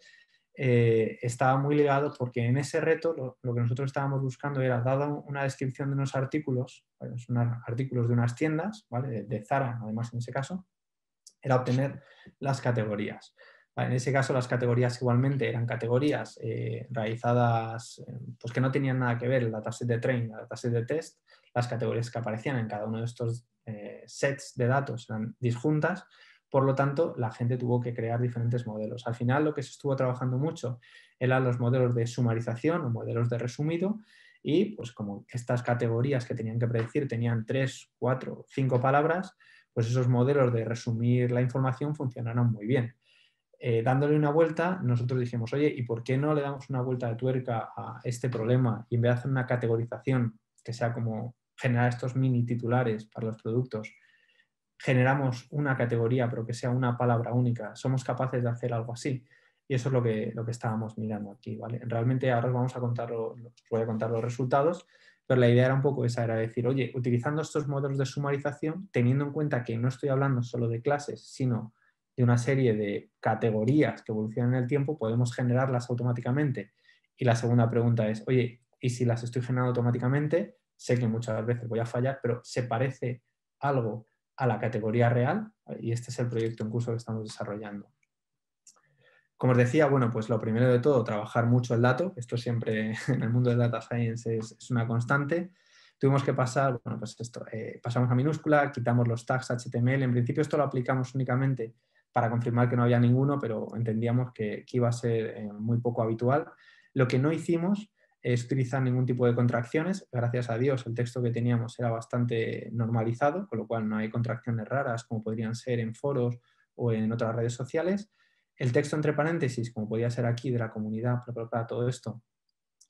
Speaker 2: Estaba muy ligado porque en ese reto lo que nosotros estábamos buscando era, dado una descripción de unos artículos, ¿vale? Son artículos de unas tiendas, ¿vale? De Zara, además en ese caso, era obtener las categorías. Vale, en ese caso las categorías igualmente eran categorías realizadas pues que no tenían nada que ver el dataset de train, el dataset de test. Las categorías que aparecían en cada uno de estos sets de datos eran disjuntas, por lo tanto la gente tuvo que crear diferentes modelos. Al final lo que se estuvo trabajando mucho eran los modelos de sumarización o modelos de resumido, y pues como estas categorías que tenían que predecir tenían 3, 4, 5 palabras, pues esos modelos de resumir la información funcionaron muy bien. Dándole una vuelta, nosotros dijimos, oye, ¿y por qué no le damos una vuelta de tuerca a este problema y en vez de hacer una categorización que sea como generar estos mini titulares para los productos, generamos una categoría pero que sea una palabra única? ¿Somos capaces de hacer algo así? Y eso es lo que estábamos mirando aquí, ¿vale? Realmente ahora os voy a contar los resultados, pero la idea era un poco esa, era decir, oye, utilizando estos modelos de sumarización, teniendo en cuenta que no estoy hablando solo de clases, sino de una serie de categorías que evolucionan en el tiempo, podemos generarlas automáticamente. Y la segunda pregunta es, oye, ¿y si las estoy generando automáticamente? Sé que muchas veces voy a fallar, pero ¿se parece algo a la categoría real? Y este es el proyecto en curso que estamos desarrollando. Como os decía, bueno, pues lo primero de todo, trabajar mucho el dato. Esto siempre en el mundo del data science es una constante. Tuvimos que pasar, bueno, pues esto, pasamos a minúscula, quitamos los tags HTML. En principio esto lo aplicamos únicamente para confirmar que no había ninguno, pero entendíamos que iba a ser muy poco habitual. Lo que no hicimos es utilizar ningún tipo de contracciones. Gracias a Dios el texto que teníamos era bastante normalizado, con lo cual no hay contracciones raras como podrían ser en foros o en otras redes sociales. El texto entre paréntesis, como podía ser aquí de la comunidad, para todo esto,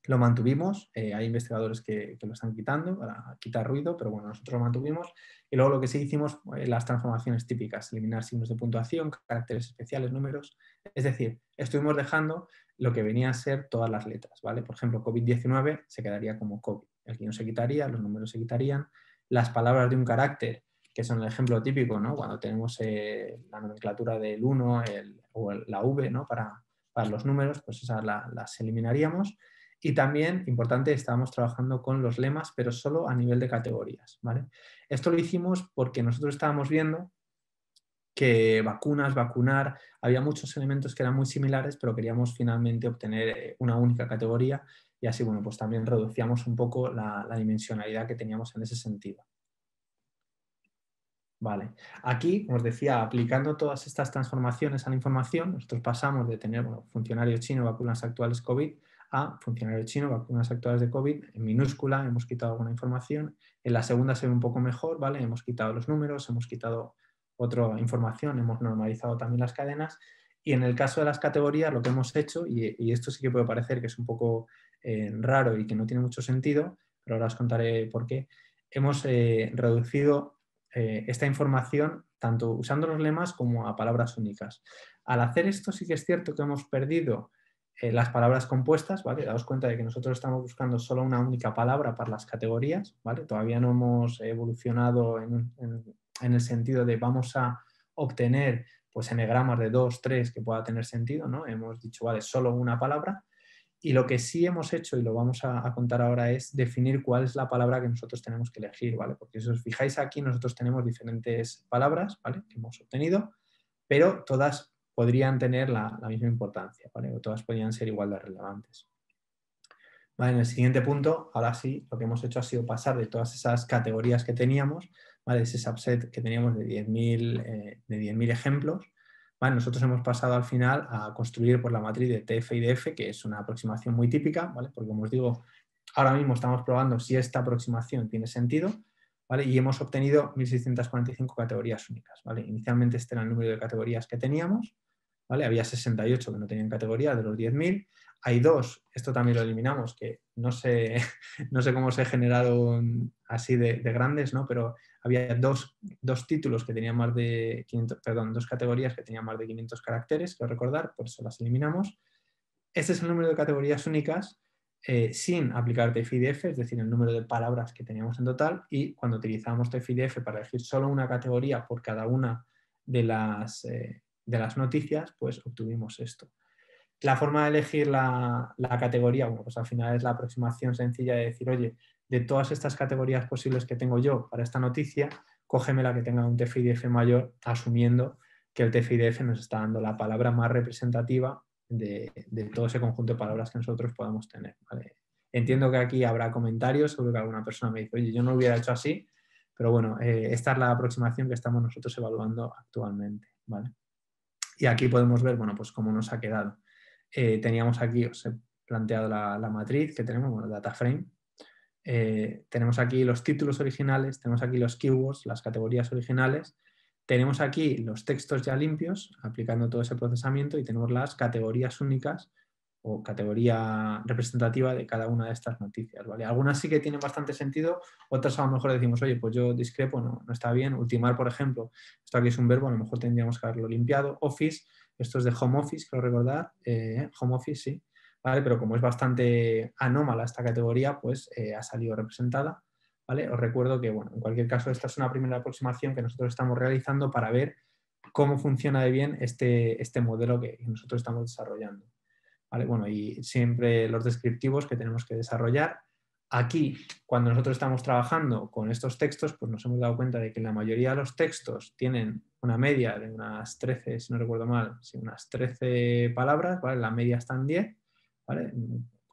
Speaker 2: lo mantuvimos. Hay investigadores que lo están quitando para quitar ruido, pero bueno, nosotros lo mantuvimos. Y luego lo que sí hicimos, las transformaciones típicas, eliminar signos de puntuación, caracteres especiales, números. Es decir, estuvimos dejando lo que venía a ser todas las letras, ¿vale? Por ejemplo, COVID-19 se quedaría como COVID. El guión se quitaría, los números se quitarían. Las palabras de un carácter, que son el ejemplo típico, ¿no? Cuando tenemos la nomenclatura del 1 o la V, ¿no? Para los números, pues esas las eliminaríamos. Y también, importante, estábamos trabajando con los lemas, pero solo a nivel de categorías, ¿vale? Esto lo hicimos porque nosotros estábamos viendo que vacunas, vacunar, había muchos elementos que eran muy similares, pero queríamos finalmente obtener una única categoría, y así, bueno, pues también reducíamos un poco la dimensionalidad que teníamos en ese sentido. Vale. Aquí, como os decía, aplicando todas estas transformaciones a la información, nosotros pasamos de tener, bueno, funcionario chino, vacunas actuales COVID, a funcionario chino, vacunas actuales de COVID, en minúscula, hemos quitado alguna información. En la segunda se ve un poco mejor, ¿vale? Hemos quitado los números, hemos quitado otra información, hemos normalizado también las cadenas. Y en el caso de las categorías, lo que hemos hecho, y esto sí que puede parecer que es un poco raro y que no tiene mucho sentido, pero ahora os contaré por qué, hemos reducido esta información tanto usando los lemas como a palabras únicas. Al hacer esto sí que es cierto que hemos perdido las palabras compuestas, ¿vale? Daos cuenta de que nosotros estamos buscando solo una única palabra para las categorías, ¿vale? Todavía no hemos evolucionado en el sentido de vamos a obtener pues enegramas de 2, 3 que pueda tener sentido, ¿no? Hemos dicho, vale, solo una palabra. Y lo que sí hemos hecho, y lo vamos a contar ahora, es definir cuál es la palabra que nosotros tenemos que elegir, ¿vale? Porque si os fijáis aquí, nosotros tenemos diferentes palabras, ¿vale? Que hemos obtenido, pero todas podrían tener la misma importancia, ¿vale? O todas podrían ser igual de relevantes. Vale, en el siguiente punto, ahora sí, lo que hemos hecho ha sido pasar de todas esas categorías que teníamos, ¿vale? Ese subset que teníamos de 10.000 ejemplos, ¿vale? Nosotros hemos pasado al final a construir por la matriz de TF y DF, que es una aproximación muy típica, ¿vale? Porque como os digo, ahora mismo estamos probando si esta aproximación tiene sentido, ¿vale? Y hemos obtenido 1.645 categorías únicas, ¿vale? Inicialmente este era el número de categorías que teníamos, ¿vale? Había 68 que no tenían categoría de los 10.000. Hay 2, esto también lo eliminamos, que no sé, no sé cómo se generaron así de grandes, ¿no? Pero había dos títulos que tenían más de 500, perdón, 2 categorías que tenían más de 500 caracteres, quiero recordar, por eso las eliminamos. Este es el número de categorías únicas sin aplicar TF-IDF, es decir, el número de palabras que teníamos en total, y cuando utilizamos TF-IDF para elegir solo una categoría por cada una de las noticias, pues obtuvimos esto. La forma de elegir la categoría, bueno, pues al final es la aproximación sencilla de decir, oye, de todas estas categorías posibles que tengo yo para esta noticia, cógeme la que tenga un TF-IDF mayor, asumiendo que el TF-IDF nos está dando la palabra más representativa de todo ese conjunto de palabras que nosotros podamos tener, ¿vale? Entiendo que aquí habrá comentarios, seguro que alguna persona me dice, oye, yo no lo hubiera hecho así, pero bueno, esta es la aproximación que estamos nosotros evaluando actualmente, ¿vale? Y aquí podemos ver, bueno, pues cómo nos ha quedado. Teníamos aquí, os he planteado la matriz que tenemos, bueno, data frame. Tenemos aquí los títulos originales, tenemos aquí los keywords, las categorías originales, tenemos aquí los textos ya limpios, aplicando todo ese procesamiento, y tenemos las categorías únicas o categoría representativa de cada una de estas noticias, ¿vale? Algunas sí que tienen bastante sentido, otras a lo mejor decimos, oye, pues yo discrepo, no está bien. Ultimar, por ejemplo, esto aquí es un verbo, a lo mejor tendríamos que haberlo limpiado. Office, esto es de home office, creo recordar, home office, sí, ¿vale? Pero como es bastante anómala esta categoría, pues ha salido representada, ¿vale? Os recuerdo que, bueno, en cualquier caso, esta es una primera aproximación que nosotros estamos realizando para ver cómo funciona de bien este modelo que nosotros estamos desarrollando, ¿vale? Bueno, y siempre los descriptivos que tenemos que desarrollar. Aquí, cuando nosotros estamos trabajando con estos textos, pues nos hemos dado cuenta de que la mayoría de los textos tienen una media de unas 13, si no recuerdo mal, sí, unas 13 palabras, ¿vale? La media está en 10, ¿vale?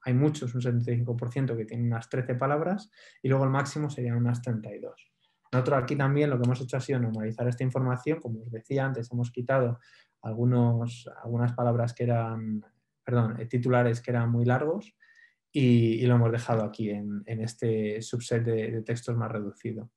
Speaker 2: Hay muchos, un 75% que tienen unas 13 palabras, y luego el máximo serían unas 32. Nosotros aquí también lo que hemos hecho ha sido normalizar esta información. Como os decía antes, hemos quitado algunas palabras que eran, perdón, titulares que eran muy largos, y lo hemos dejado aquí en este subset de textos más reducido.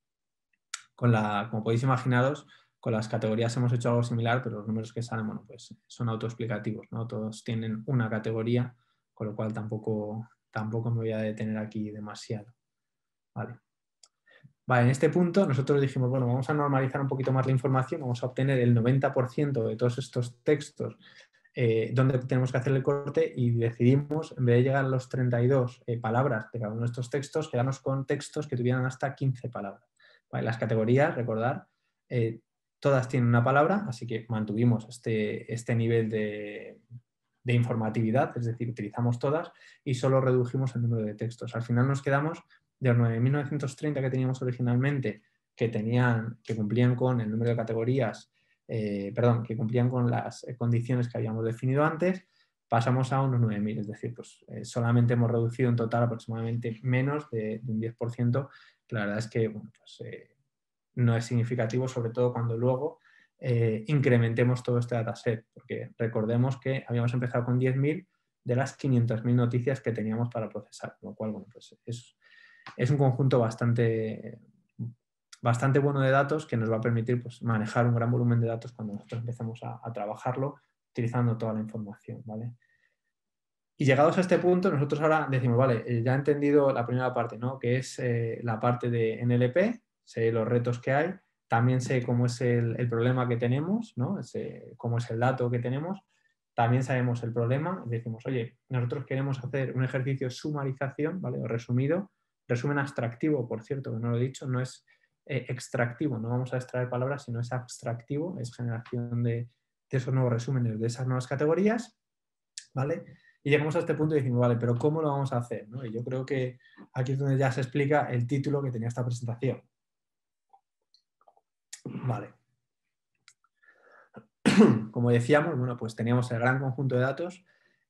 Speaker 2: Como podéis imaginaros, con las categorías hemos hecho algo similar, pero los números que salen, bueno, pues son autoexplicativos, ¿no? Todos tienen una categoría, con lo cual tampoco me voy a detener aquí demasiado. Vale. Vale, en este punto nosotros dijimos, bueno, vamos a normalizar un poquito más la información, vamos a obtener el 90% de todos estos textos donde tenemos que hacer el corte, y decidimos, en vez de llegar a los 32 palabras de cada uno de estos textos, quedarnos con textos que tuvieran hasta 15 palabras. Vale, las categorías, recordar, todas tienen una palabra, así que mantuvimos este nivel de informatividad, es decir, utilizamos todas y solo redujimos el número de textos. Al final nos quedamos de los 9.930 que teníamos originalmente, que cumplían con el número de categorías, que cumplían con las condiciones que habíamos definido antes, pasamos a unos 9.000, es decir, pues solamente hemos reducido en total aproximadamente menos de un 10%, que la verdad es que, bueno, pues, no es significativo, sobre todo cuando luego incrementemos todo este dataset, porque recordemos que habíamos empezado con 10.000 de las 500.000 noticias que teníamos para procesar, lo cual, bueno, pues es un conjunto bastante bueno de datos que nos va a permitir, pues, manejar un gran volumen de datos cuando nosotros empecemos a trabajarlo, utilizando toda la información, ¿vale? Y llegados a este punto, nosotros ahora decimos, vale, ya he entendido la primera parte, ¿no? Que es la parte de NLP, sé los retos que hay, también sé cómo es el problema que tenemos, ¿no? Cómo es el dato que tenemos, también sabemos el problema, y decimos, oye, nosotros queremos hacer un ejercicio de sumarización, ¿vale? O resumido, resumen abstractivo, por cierto, que no lo he dicho, no es extractivo, no vamos a extraer palabras, sino es abstractivo, es generación de esos nuevos resúmenes, de esas nuevas categorías, ¿vale? Y llegamos a este punto y decimos, vale, pero ¿cómo lo vamos a hacer? ¿No? Y yo creo que aquí es donde ya se explica el título que tenía esta presentación. Vale. Como decíamos, bueno, pues teníamos el gran conjunto de datos.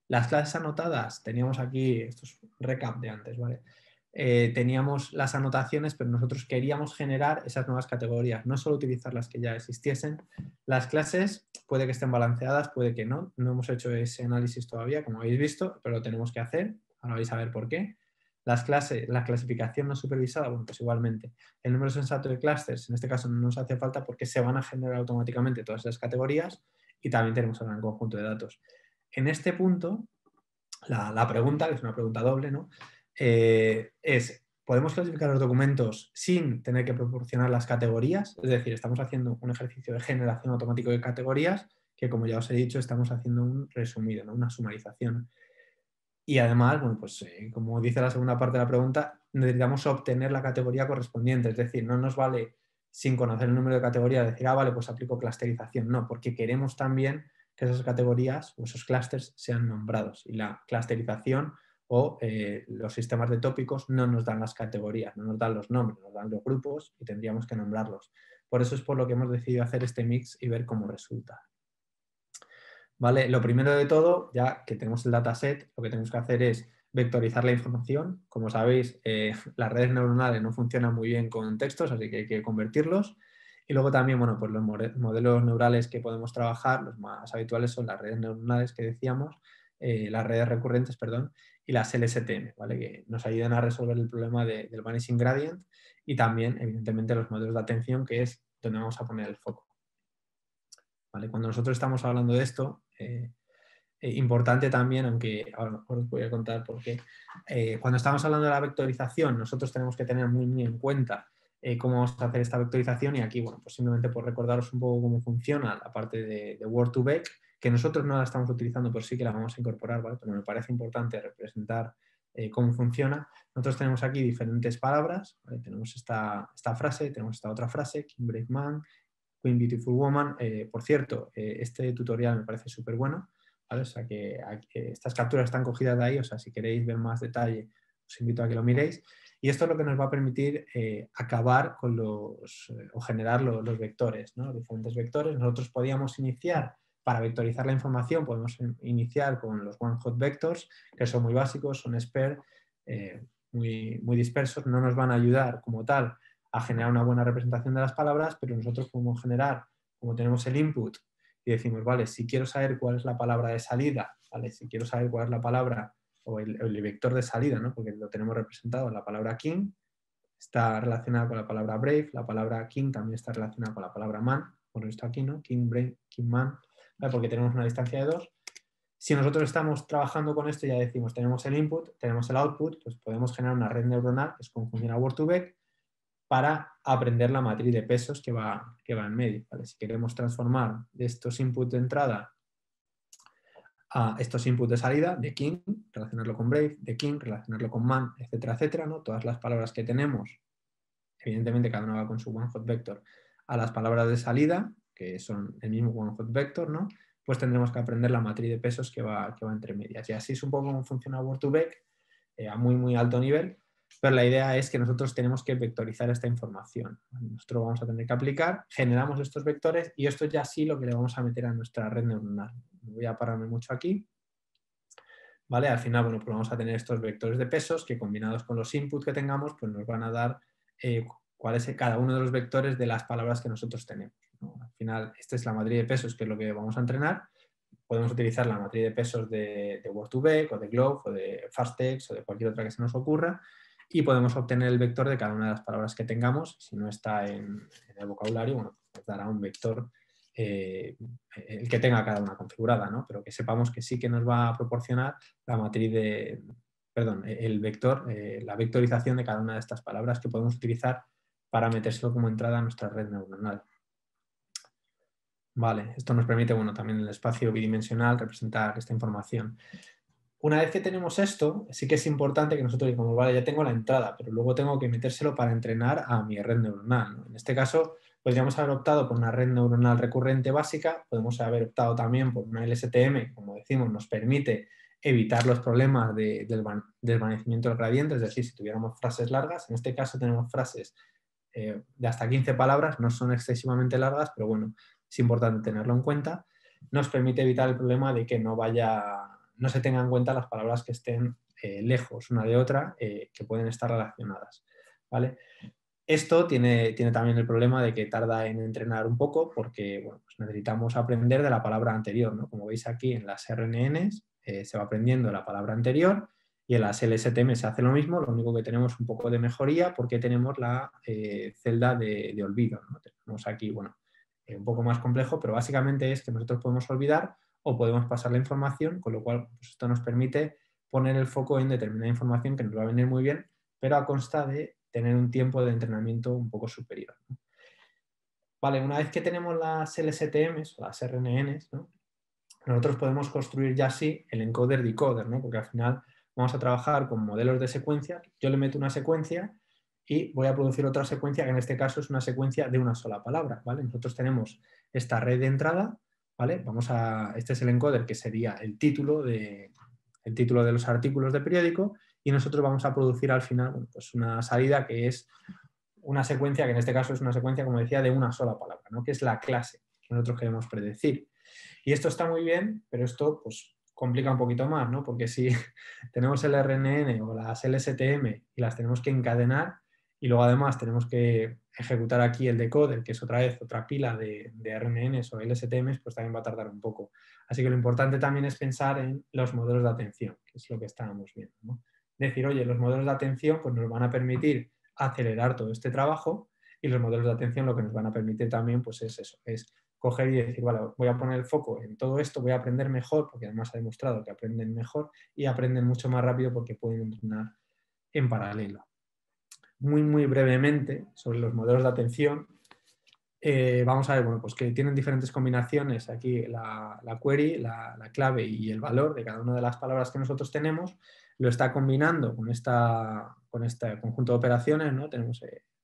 Speaker 2: Las clases anotadas, teníamos aquí, esto es un recap de antes, ¿vale? Teníamos las anotaciones, pero nosotros queríamos generar esas nuevas categorías, no solo utilizar las que ya existiesen. Las clases puede que estén balanceadas, puede que no. No hemos hecho ese análisis todavía, como habéis visto, pero lo tenemos que hacer. Ahora vais a ver por qué. Las clases, la clasificación no supervisada, bueno, pues igualmente. El número sensato de clusters, en este caso no nos hace falta porque se van a generar automáticamente todas esas categorías y también tenemos un gran conjunto de datos. En este punto, la pregunta, que es una pregunta doble, ¿no? Es, ¿podemos clasificar los documentos sin tener que proporcionar las categorías? Es decir, estamos haciendo un ejercicio de generación automático de categorías que, como ya os he dicho, estamos haciendo un resumido, ¿no? Una sumarización. Y además, bueno, pues como dice la segunda parte de la pregunta, necesitamos obtener la categoría correspondiente. Es decir, no nos vale sin conocer el número de categorías decir, ah, vale, pues aplico clusterización. No, porque queremos también que esas categorías o esos clusters sean nombrados. Y la clusterización o los sistemas de tópicos no nos dan las categorías, no nos dan los nombres, nos dan los grupos y tendríamos que nombrarlos. Por eso es por lo que hemos decidido hacer este mix y ver cómo resulta. ¿Vale? Lo primero de todo, ya que tenemos el dataset, lo que tenemos que hacer es vectorizar la información. Como sabéis, las redes neuronales no funcionan muy bien con textos, así que hay que convertirlos. Y luego también, bueno, pues los modelos neurales que podemos trabajar, los más habituales son las redes neuronales que decíamos, las redes recurrentes, perdón, y las LSTM, ¿vale? Que nos ayudan a resolver el problema del vanishing gradient y también, evidentemente, los modelos de atención, que es donde vamos a poner el foco. ¿Vale? Cuando nosotros estamos hablando de esto, importante también, aunque ahora os voy a contar por qué, cuando estamos hablando de la vectorización, nosotros tenemos que tener muy en cuenta cómo vamos a hacer esta vectorización y aquí, bueno, pues simplemente por recordaros un poco cómo funciona la parte de Word2Vec, que nosotros no la estamos utilizando, pero sí que la vamos a incorporar, ¿vale? Pero me parece importante representar cómo funciona. Nosotros tenemos aquí diferentes palabras, ¿vale? Tenemos esta frase, tenemos esta otra frase, King Brave Man, Queen Beautiful Woman. Por cierto, este tutorial me parece súper bueno, ¿vale? O sea que estas capturas están cogidas de ahí, o sea, si queréis ver más detalle, os invito a que lo miréis. Y esto es lo que nos va a permitir acabar con o generar los vectores, ¿no? Los diferentes vectores. Nosotros podíamos iniciar, para vectorizar la información, podemos iniciar con los one-hot vectors, que son muy básicos, son spare, muy dispersos, no nos van a ayudar como tal a generar una buena representación de las palabras, pero nosotros podemos generar, como tenemos el input, y decimos, vale, si quiero saber cuál es la palabra de salida, ¿vale? Si quiero saber cuál es la palabra o el vector de salida, ¿no? Porque lo tenemos representado en la palabra king, está relacionada con la palabra brave, la palabra king también está relacionada con la palabra man, por esto aquí, ¿no? King, brave, king, man, ¿vale? Porque tenemos una distancia de 2. Si nosotros estamos trabajando con esto, ya decimos, tenemos el input, tenemos el output, pues podemos generar una red neuronal, que es como funciona Word2Vec, para aprender la matriz de pesos que va en medio, ¿vale? Si queremos transformar de estos inputs de entrada a estos inputs de salida, de king, relacionarlo con brave, de king, relacionarlo con man, etcétera, etcétera, ¿no? Todas las palabras que tenemos, evidentemente cada una va con su one-hot vector, a las palabras de salida, que son el mismo one-hot vector, ¿no? Pues tendremos que aprender la matriz de pesos que va entre medias. Y así es un poco como funciona Word2Vec, a muy alto nivel. Pero la idea es que nosotros tenemos que vectorizar esta información. Nosotros vamos a tener que aplicar, generamos estos vectores y esto es ya sí lo que le vamos a meter a nuestra red neuronal. Voy a pararme mucho aquí. ¿Vale? Al final, bueno, pues vamos a tener estos vectores de pesos que combinados con los inputs que tengamos, pues nos van a dar cuál es cada uno de los vectores de las palabras que nosotros tenemos, ¿no? Al final, esta es la matriz de pesos, que es lo que vamos a entrenar. Podemos utilizar la matriz de pesos de Word2Vec o de Globe o de FastText o de cualquier otra que se nos ocurra y podemos obtener el vector de cada una de las palabras que tengamos. Si no está en el vocabulario, bueno, nos dará un vector el que tenga cada una configurada, ¿no? Pero que sepamos que sí que nos va a proporcionar la matriz de, perdón, el vector, la vectorización de cada una de estas palabras que podemos utilizar para metérselo como entrada a nuestra red neuronal. Vale, esto nos permite, bueno, también en el espacio bidimensional representar esta información. Una vez que tenemos esto, sí que es importante que nosotros digamos, vale, ya tengo la entrada, pero luego tengo que metérselo para entrenar a mi red neuronal, ¿no? En este caso, podríamos haber optado por una red neuronal recurrente básica, podemos haber optado también por una LSTM, como decimos, nos permite evitar los problemas del desvanecimiento del gradiente, es decir, si tuviéramos frases largas, en este caso tenemos frases de hasta 15 palabras, no son excesivamente largas, pero bueno, es importante tenerlo en cuenta. Nos permite evitar el problema de que no se tengan en cuenta las palabras que estén lejos una de otra, que pueden estar relacionadas, ¿vale? Esto tiene también el problema de que tarda en entrenar un poco porque bueno, pues necesitamos aprender de la palabra anterior, ¿no? Como veis aquí en las RNNs se va aprendiendo la palabra anterior y en las LSTM se hace lo mismo, lo único que tenemos un poco de mejoría porque tenemos la celda de olvido, ¿no? Tenemos aquí, bueno, un poco más complejo, pero básicamente es que nosotros podemos olvidar o podemos pasar la información, con lo cual pues esto nos permite poner el foco en determinada información que nos va a venir muy bien, pero a consta de tener un tiempo de entrenamiento un poco superior, ¿no? Vale, una vez que tenemos las LSTMs o las RNNs, ¿no? Nosotros podemos construir ya así el encoder-decoder, ¿no? Porque al final vamos a trabajar con modelos de secuencia. Yo le meto una secuencia y voy a producir otra secuencia, que en este caso es una secuencia de una sola palabra, ¿vale? Nosotros tenemos esta red de entrada, ¿vale? Este es el encoder, que sería el título de los artículos de periódico, y nosotros vamos a producir al final, bueno, pues una salida que es una secuencia, que en este caso es una secuencia, como decía, de una sola palabra, ¿no? Que es la clase que nosotros queremos predecir. Y esto está muy bien, pero esto pues complica un poquito más, ¿no? Porque si tenemos el RNN o las LSTM y las tenemos que encadenar y luego además tenemos que ejecutar aquí el decoder, que es otra vez otra pila de RNNs o LSTMs, pues también va a tardar un poco. Así que lo importante también es pensar en los modelos de atención, que es lo que estábamos viendo, ¿no? Decir, oye, los modelos de atención pues nos van a permitir acelerar todo este trabajo, y los modelos de atención lo que nos van a permitir también pues es eso, es coger y decir, vale, voy a poner el foco en todo esto, voy a aprender mejor, porque además ha demostrado que aprenden mejor y aprenden mucho más rápido porque pueden entrenar en paralelo. Muy, muy brevemente sobre los modelos de atención, vamos a ver, bueno, pues que tienen diferentes combinaciones aquí la query, la clave y el valor de cada una de las palabras que nosotros tenemos, lo está combinando con este conjunto de operaciones, ¿no? Tenemos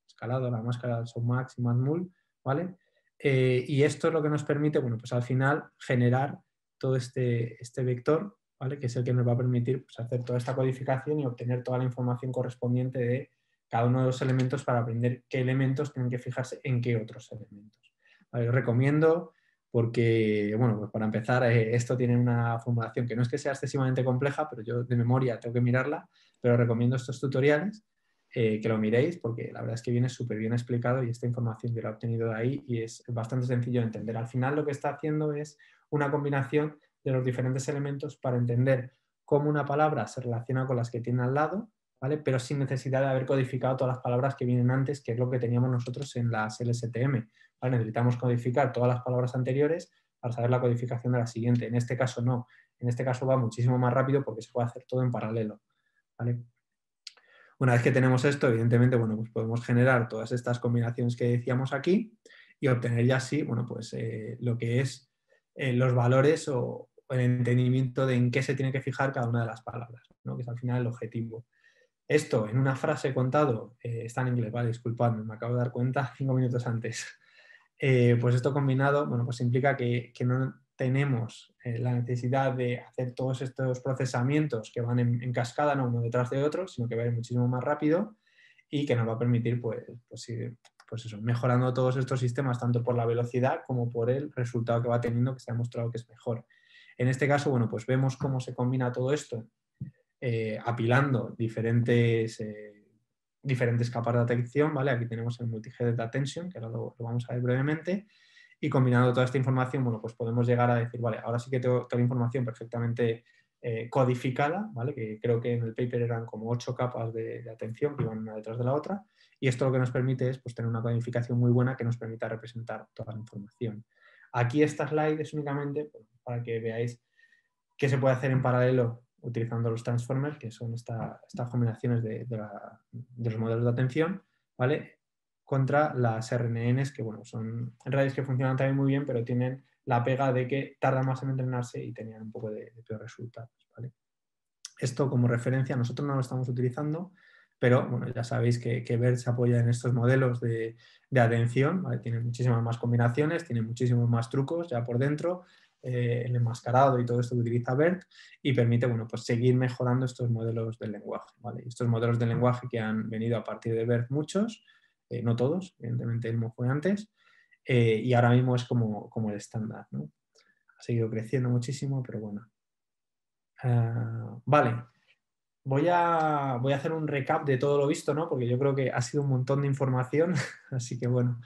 Speaker 2: escalado, la máscara, softmax y matmul, ¿vale? Y esto es lo que nos permite, bueno, pues al final generar todo este vector, ¿vale? Que es el que nos va a permitir pues, hacer toda esta codificación y obtener toda la información correspondiente de cada uno de los elementos para aprender qué elementos tienen que fijarse en qué otros elementos. Vale, os recomiendo porque, bueno, pues para empezar, esto tiene una formulación que no es que sea excesivamente compleja, pero yo de memoria tengo que mirarla, pero recomiendo estos tutoriales, que lo miréis porque la verdad es que viene súper bien explicado y esta información yo la he obtenido de ahí y es bastante sencillo de entender. Al final lo que está haciendo es una combinación de los diferentes elementos para entender cómo una palabra se relaciona con las que tiene al lado, ¿vale? Pero sin necesidad de haber codificado todas las palabras que vienen antes, que es lo que teníamos nosotros en las LSTM, ¿vale? Necesitamos codificar todas las palabras anteriores para saber la codificación de la siguiente. En este caso no, en este caso va muchísimo más rápido porque se puede hacer todo en paralelo, ¿vale? Una vez que tenemos esto, evidentemente, bueno, pues podemos generar todas estas combinaciones que decíamos aquí y obtener ya así, bueno, pues lo que es los valores o el entendimiento de en qué se tiene que fijar cada una de las palabras, ¿no? Que es al final el objetivo. Esto en una frase contado, está en inglés, vale, disculpadme, me acabo de dar cuenta 5 minutos antes. Pues esto combinado, bueno, pues implica que no tenemos la necesidad de hacer todos estos procesamientos que van en cascada, no uno detrás de otro, sino que va a ir muchísimo más rápido y que nos va a permitir, pues eso, mejorando todos estos sistemas, tanto por la velocidad como por el resultado que va teniendo, que se ha demostrado que es mejor. En este caso, bueno, pues vemos cómo se combina todo esto apilando diferentes capas de atención, ¿vale? Aquí tenemos el multi-headed attention, que ahora lo vamos a ver brevemente, y combinando toda esta información, bueno, pues podemos llegar a decir, vale, ahora sí que tengo toda la información perfectamente codificada, ¿vale? Que creo que en el paper eran como 8 capas de atención que iban una detrás de la otra, y esto lo que nos permite es pues, tener una codificación muy buena que nos permita representar toda la información. Aquí esta slide es únicamente para que veáis qué se puede hacer en paralelo utilizando los transformers, que son estas combinaciones de los modelos de atención, ¿vale? Contra las RNNs, que bueno, son redes que funcionan también muy bien, pero tienen la pega de que tardan más en entrenarse y tenían un poco de peor resultados, ¿vale? Esto como referencia, nosotros no lo estamos utilizando, pero bueno, ya sabéis que BERT se apoya en estos modelos de atención, ¿vale? Tiene muchísimas más combinaciones, tiene muchísimos más trucos ya por dentro, el enmascarado y todo esto que utiliza BERT, y permite, bueno, pues seguir mejorando estos modelos del lenguaje, ¿vale? Estos modelos del lenguaje que han venido a partir de BERT muchos, no todos, evidentemente Elmo fue antes, y ahora mismo es como el estándar, ¿no? Ha seguido creciendo muchísimo, pero bueno. Vale, voy a hacer un recap de todo lo visto, ¿no? Porque yo creo que ha sido un montón de información, así que bueno.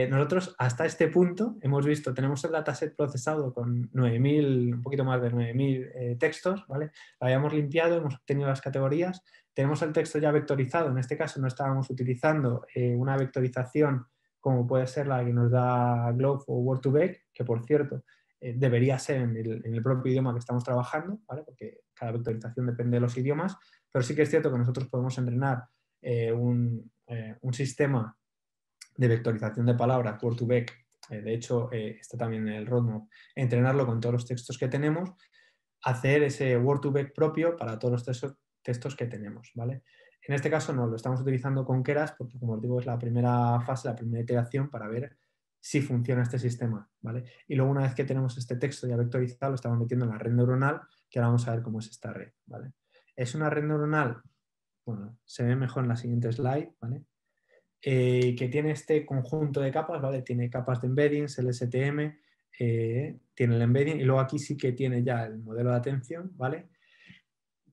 Speaker 2: Nosotros hasta este punto hemos visto, tenemos el dataset procesado con 9.000, un poquito más de 9.000 textos, ¿vale? Lo habíamos limpiado, hemos obtenido las categorías, tenemos el texto ya vectorizado, en este caso no estábamos utilizando una vectorización como puede ser la que nos da Globe o Word2Vec, que por cierto debería ser en el propio idioma que estamos trabajando, ¿vale? Porque cada vectorización depende de los idiomas, pero sí que es cierto que nosotros podemos entrenar un sistema de vectorización de palabras, Word2Vec, de hecho está también en el roadmap, entrenarlo con todos los textos que tenemos, hacer ese Word2Vec propio para todos los textos que tenemos, ¿vale? En este caso no, lo estamos utilizando con Keras porque, como os digo, es la primera fase, la primera iteración para ver si funciona este sistema, ¿vale? Y luego, una vez que tenemos este texto ya vectorizado, lo estamos metiendo en la red neuronal, que ahora vamos a ver cómo es esta red, ¿vale? Es una red neuronal, bueno, se ve mejor en la siguiente slide, ¿vale? Que tiene este conjunto de capas, ¿vale? Tiene capas de embeddings, el STM, tiene el embedding y luego aquí sí que tiene ya el modelo de atención, ¿vale?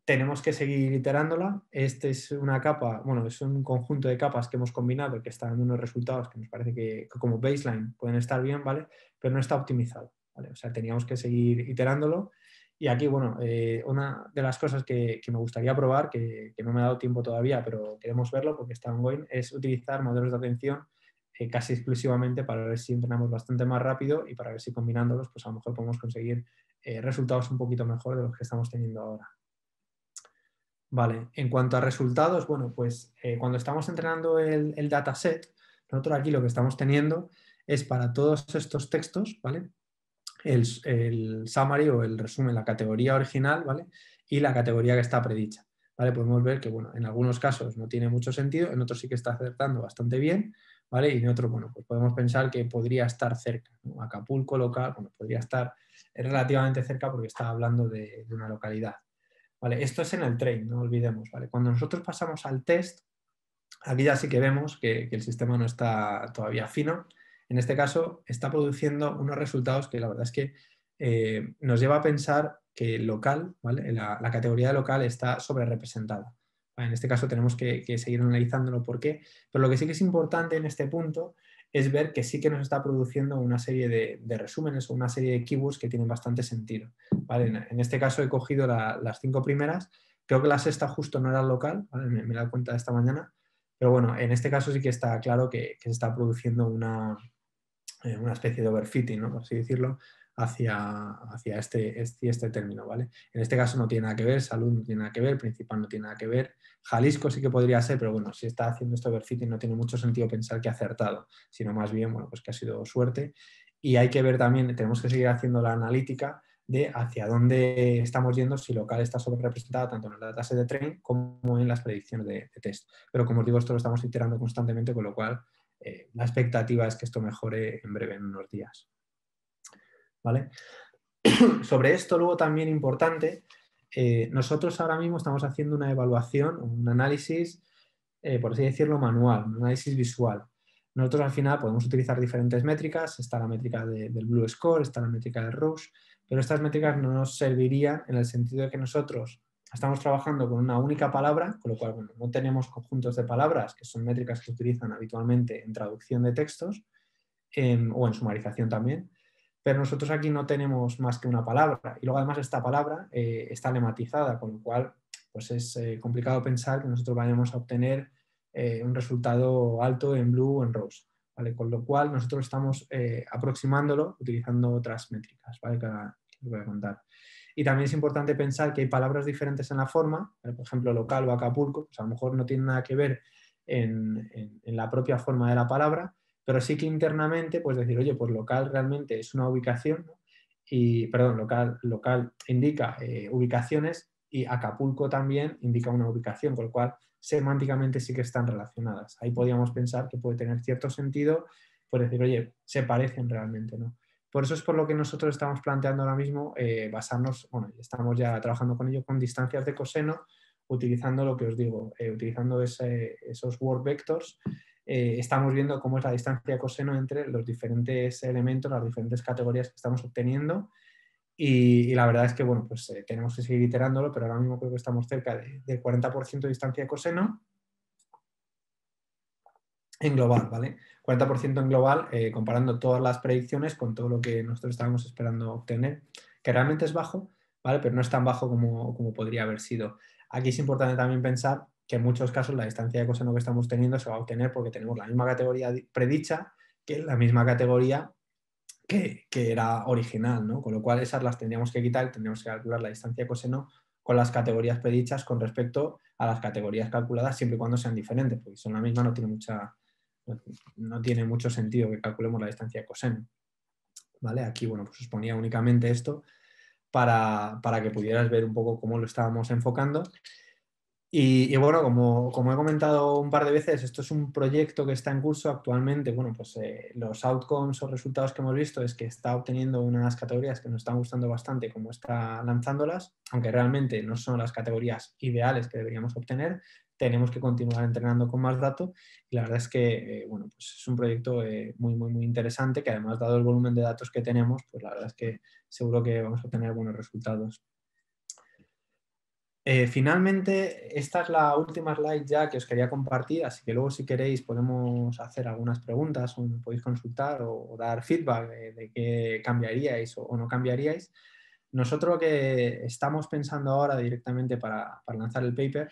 Speaker 2: Tenemos que seguir iterándola. Este es una capa, bueno, es un conjunto de capas que hemos combinado que está dando unos resultados que nos parece que como baseline pueden estar bien, ¿vale? Pero no está optimizado, ¿vale? O sea, teníamos que seguir iterándolo. Y aquí, bueno, una de las cosas que me gustaría probar, que no me ha dado tiempo todavía, pero queremos verlo porque está ongoing, es utilizar modelos de atención casi exclusivamente para ver si entrenamos bastante más rápido y para ver si combinándolos, pues a lo mejor podemos conseguir resultados un poquito mejor de los que estamos teniendo ahora. Vale, en cuanto a resultados, bueno, pues cuando estamos entrenando el dataset, nosotros aquí lo que estamos teniendo es para todos estos textos, ¿vale? El summary o el resumen, la categoría original, ¿vale? Y la categoría que está predicha, ¿vale? Podemos ver que, bueno, en algunos casos no tiene mucho sentido, en otros sí que está acertando bastante bien, ¿vale? Y en otros, bueno, pues podemos pensar que podría estar cerca, ¿no? Acapulco local, bueno, podría estar relativamente cerca porque está hablando de una localidad. ¿Vale? Esto es en el train, no olvidemos. ¿Vale? Cuando nosotros pasamos al test, aquí ya sí que vemos que el sistema no está todavía fino. En este caso, está produciendo unos resultados que la verdad es que nos lleva a pensar que el local, ¿vale? la categoría de local está sobre representada. ¿Vale? En este caso tenemos que seguir analizándolo por qué, pero lo que sí que es importante en este punto es ver que sí que nos está produciendo una serie de resúmenes o una serie de keywords que tienen bastante sentido. ¿Vale? En este caso he cogido las 5 primeras, creo que la sexta justo no era local, ¿vale? Me he dado cuenta esta mañana, pero bueno, en este caso sí que está claro que se está produciendo una especie de overfitting, ¿no? Por así decirlo, hacia este término, ¿vale? En este caso no tiene nada que ver, Salud no tiene nada que ver, Principal no tiene nada que ver, Jalisco sí que podría ser, pero bueno, si está haciendo este overfitting no tiene mucho sentido pensar que ha acertado, sino más bien, bueno, pues que ha sido suerte. Y hay que ver también, tenemos que seguir haciendo la analítica de hacia dónde estamos yendo, si local está sobre representada tanto en el dataset de train como en las predicciones de test. Pero como os digo, esto lo estamos iterando constantemente, con lo cual la expectativa es que esto mejore en breve, en unos días. ¿Vale? Sobre esto, luego también importante, nosotros ahora mismo estamos haciendo una evaluación, un análisis, por así decirlo, manual, un análisis visual. Nosotros al final podemos utilizar diferentes métricas, está la métrica del Blue Score, está la métrica del Rush, pero estas métricas no nos servirían en el sentido de que nosotros estamos trabajando con una única palabra, con lo cual, bueno, no tenemos conjuntos de palabras, que son métricas que se utilizan habitualmente en traducción de textos o en sumarización también, pero nosotros aquí no tenemos más que una palabra y luego además esta palabra está lematizada, con lo cual pues es complicado pensar que nosotros vayamos a obtener un resultado alto en Blue o en Rose. ¿vale? Con lo cual nosotros estamos aproximándolo utilizando otras métricas, ¿vale? Que ahora os voy a contar. Y también es importante pensar que hay palabras diferentes en la forma, ¿vale? Por ejemplo, local o Acapulco, pues a lo mejor no tiene nada que ver en la propia forma de la palabra, pero sí que internamente, pues decir, oye, pues local realmente es una ubicación, ¿no? Y, perdón, local indica ubicaciones y Acapulco también indica una ubicación, con lo cual semánticamente sí que están relacionadas. Ahí podríamos pensar que puede tener cierto sentido, pues decir, oye, se parecen realmente, ¿no? Por eso es por lo que nosotros estamos planteando ahora mismo basarnos, bueno, estamos ya trabajando con ello con distancias de coseno, utilizando lo que os digo, utilizando esos word vectors. Estamos viendo cómo es la distancia de coseno entre los diferentes elementos, las diferentes categorías que estamos obteniendo. Y la verdad es que, bueno, pues tenemos que seguir iterándolo, pero ahora mismo creo que estamos cerca del 40% de distancia de coseno en global, ¿vale? 40% en global, comparando todas las predicciones con todo lo que nosotros estábamos esperando obtener, que realmente es bajo, ¿vale? Pero no es tan bajo como podría haber sido. Aquí es importante también pensar que en muchos casos la distancia de coseno que estamos teniendo se va a obtener porque tenemos la misma categoría predicha que la misma categoría que era original, ¿no? Con lo cual esas las tendríamos que quitar y tendríamos que calcular la distancia de coseno con las categorías predichas con respecto a las categorías calculadas siempre y cuando sean diferentes, porque si son la misma no tiene mucho sentido que calculemos la distancia de coseno. ¿Vale? Aquí, bueno, pues os ponía únicamente esto para que pudieras ver un poco cómo lo estábamos enfocando. Y bueno, como he comentado un par de veces, esto es un proyecto que está en curso actualmente. Bueno, pues los outcomes o resultados que hemos visto es que está obteniendo unas categorías que nos están gustando bastante como está lanzándolas, aunque realmente no son las categorías ideales que deberíamos obtener. Tenemos que continuar entrenando con más datos y la verdad es que bueno, pues es un proyecto muy interesante que además, dado el volumen de datos que tenemos, pues la verdad es que seguro que vamos a obtener buenos resultados. Finalmente, esta es la última slide ya que os quería compartir, así que luego si queréis podemos hacer algunas preguntas o me podéis consultar o dar feedback de qué cambiaríais o no cambiaríais. Nosotros lo que estamos pensando ahora directamente para lanzar el paper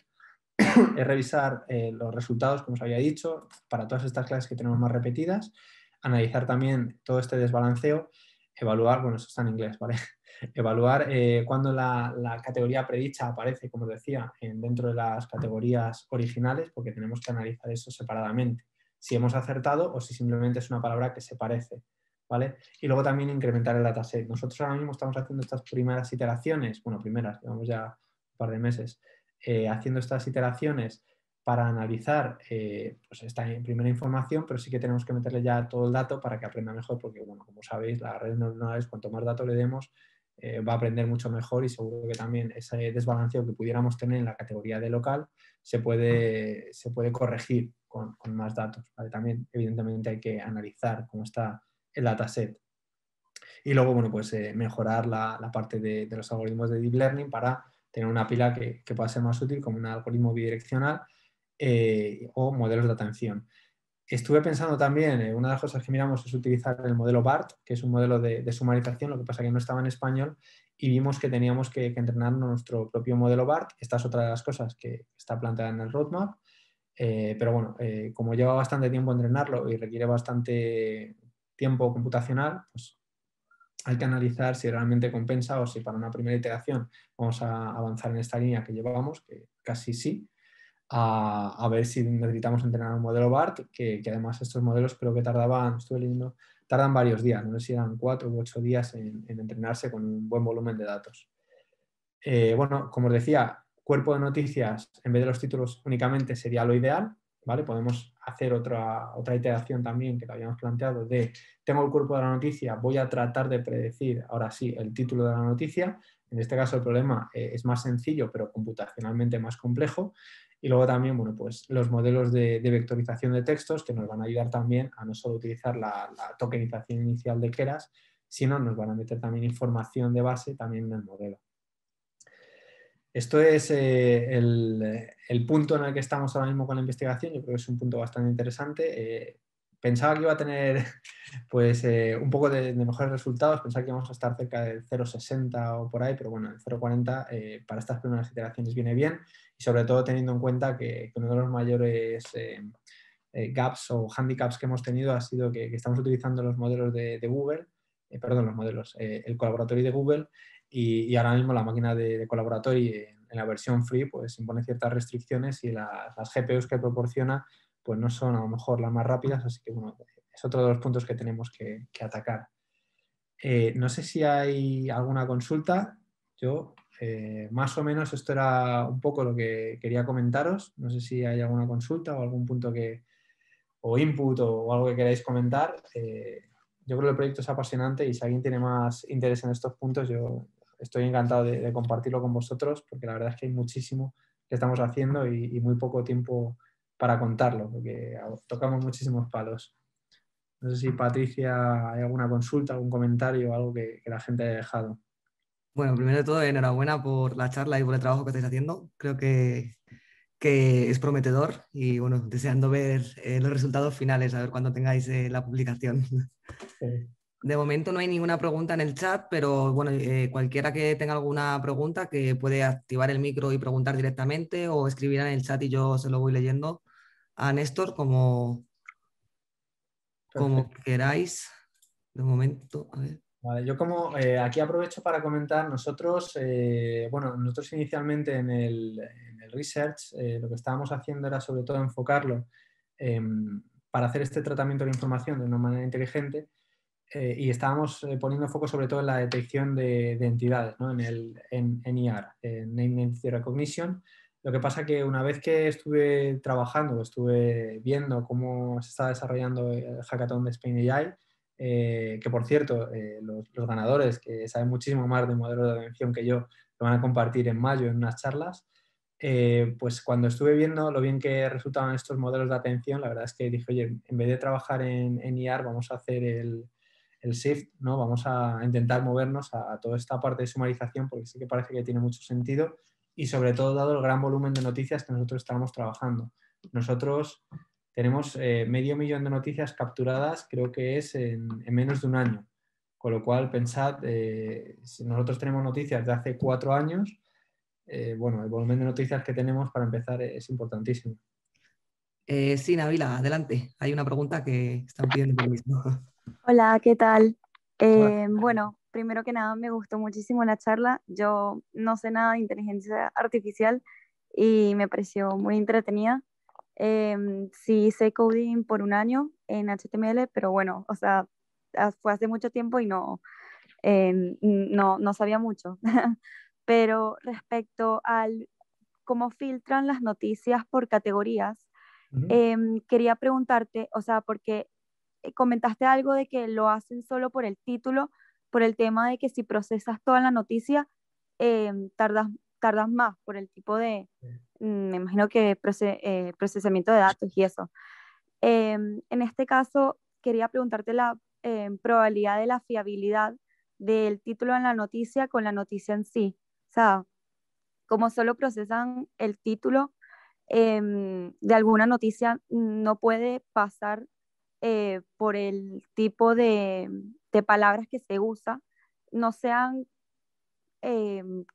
Speaker 2: es revisar los resultados, como os había dicho, para todas estas clases que tenemos más repetidas, analizar también todo este desbalanceo, evaluar, bueno, eso está en inglés, ¿vale? Evaluar cuando la categoría predicha aparece, como os decía, dentro de las categorías originales, porque tenemos que analizar eso separadamente, si hemos acertado o si simplemente es una palabra que se parece, ¿vale? Y luego también incrementar el dataset. Nosotros ahora mismo estamos haciendo estas primeras iteraciones, bueno, primeras, llevamos ya un par de meses, haciendo estas iteraciones para analizar pues esta primera información, pero sí que tenemos que meterle ya todo el dato para que aprenda mejor, porque, bueno, como sabéis, las redes neuronales, cuanto más datos le demos, va a aprender mucho mejor y seguro que también ese desbalanceo que pudiéramos tener en la categoría de local se puede corregir con más datos, ¿vale? También, evidentemente, hay que analizar cómo está el dataset. Y luego, bueno, pues mejorar la parte de los algoritmos de Deep Learning para tener una pila que pueda ser más útil como un algoritmo bidireccional o modelos de atención. Estuve pensando también, una de las cosas que miramos es utilizar el modelo BART, que es un modelo de sumarización, lo que pasa que no estaba en español, y vimos que teníamos que entrenar nuestro propio modelo BART. Esta es otra de las cosas que está planteada en el roadmap, pero bueno, como lleva bastante tiempo entrenarlo y requiere bastante tiempo computacional, pues hay que analizar si realmente compensa o si para una primera iteración vamos a avanzar en esta línea que llevábamos, que casi sí, a ver si necesitamos entrenar un modelo BART, que además estos modelos creo que estuve leyendo, tardan varios días, no sé si eran 4 u 8 días en entrenarse con un buen volumen de datos. Bueno, como os decía, cuerpo de noticias en vez de los títulos únicamente sería lo ideal, ¿vale? Podemos hacer otra iteración también que lo habíamos planteado de tengo el cuerpo de la noticia, voy a tratar de predecir ahora sí el título de la noticia. En este caso el problema es más sencillo pero computacionalmente más complejo. Y luego también, bueno, pues los modelos de vectorización de textos que nos van a ayudar también a no solo utilizar la tokenización inicial de Keras, sino nos van a meter también información de base también en el modelo. Esto es el punto en el que estamos ahora mismo con la investigación. Yo creo que es un punto bastante interesante. Pensaba que iba a tener pues, un poco de mejores resultados, pensaba que íbamos a estar cerca del 0,60 o por ahí, pero bueno, el 0,40 para estas primeras iteraciones viene bien y sobre todo teniendo en cuenta que uno de los mayores gaps o handicaps que hemos tenido ha sido que estamos utilizando los modelos de Google, perdón, los modelos, el Collaboratory de Google y ahora mismo la máquina de Collaboratory en la versión free pues impone ciertas restricciones y las GPUs que proporciona pues no son a lo mejor las más rápidas, así que bueno, es otro de los puntos que tenemos que atacar. No sé si hay alguna consulta. Yo, más o menos, esto era un poco lo que quería comentaros. No sé si hay alguna consulta o algún punto o input o algo que queráis comentar. Yo creo que el proyecto es apasionante y si alguien tiene más interés en estos puntos, yo estoy encantado de compartirlo con vosotros porque la verdad es que hay muchísimo que estamos haciendo y muy poco tiempo para contarlo porque tocamos muchísimos palos. No sé si Patricia hay alguna consulta, algún comentario o algo que la gente haya dejado.
Speaker 1: Bueno, primero de todo, enhorabuena por la charla y por el trabajo que estáis haciendo. Creo que es prometedor y bueno, deseando ver los resultados finales, a ver cuándo tengáis la publicación.
Speaker 2: Sí.
Speaker 1: De momento no hay ninguna pregunta en el chat, pero bueno, cualquiera que tenga alguna pregunta que puede activar el micro y preguntar directamente o escribir en el chat y yo se lo voy leyendo a Néstor como
Speaker 2: Perfecto.
Speaker 1: queráis. De momento, a ver.
Speaker 2: Vale, yo como aquí aprovecho para comentar, nosotros inicialmente en el research lo que estábamos haciendo era sobre todo enfocarlo para hacer este tratamiento de la información de una manera inteligente y estábamos poniendo foco sobre todo en la detección de entidades, ¿no? en NER, en Name Entity Recognition. Lo que pasa que una vez que estuve trabajando, estuve viendo cómo se estaba desarrollando el hackathon de Spain AI, que por cierto, los ganadores, que saben muchísimo más de modelos de atención que yo, lo van a compartir en mayo en unas charlas. Pues cuando estuve viendo lo bien que resultaban estos modelos de atención, la verdad es que dije, oye, en vez de trabajar en IAR, vamos a hacer el shift, ¿no? Vamos a intentar movernos a toda esta parte de sumarización porque sí que parece que tiene mucho sentido y sobre todo dado el gran volumen de noticias que nosotros estamos trabajando. Nosotros tenemos 500.000 de noticias capturadas, creo que es en menos de un año. Con lo cual, pensad, si nosotros tenemos noticias de hace 4 años, bueno, el volumen de noticias que tenemos para empezar es importantísimo.
Speaker 1: Sí, Nabila, adelante. Hay una pregunta que están pidiendo por lo mismo.
Speaker 3: Hola, ¿qué tal?
Speaker 2: Hola.
Speaker 3: Bueno, primero que nada, me gustó muchísimo la charla. Yo no sé nada de inteligencia artificial y me pareció muy entretenida. Sí hice coding por un año en HTML, pero bueno, o sea, fue hace mucho tiempo y no sabía mucho. Pero respecto al cómo filtran las noticias por categorías,
Speaker 2: Uh-huh.
Speaker 3: quería preguntarte, o sea, porque comentaste algo de que lo hacen solo por el título, por el tema de que si procesas toda la noticia, eh, tardas, tardas más por el tipo de, me imagino que procesamiento de datos y eso. En este caso, quería preguntarte la probabilidad de la fiabilidad del título en la noticia con la noticia en sí. O sea, como solo procesan el título de alguna noticia, no puede pasar por el tipo de palabras que se usa, no sean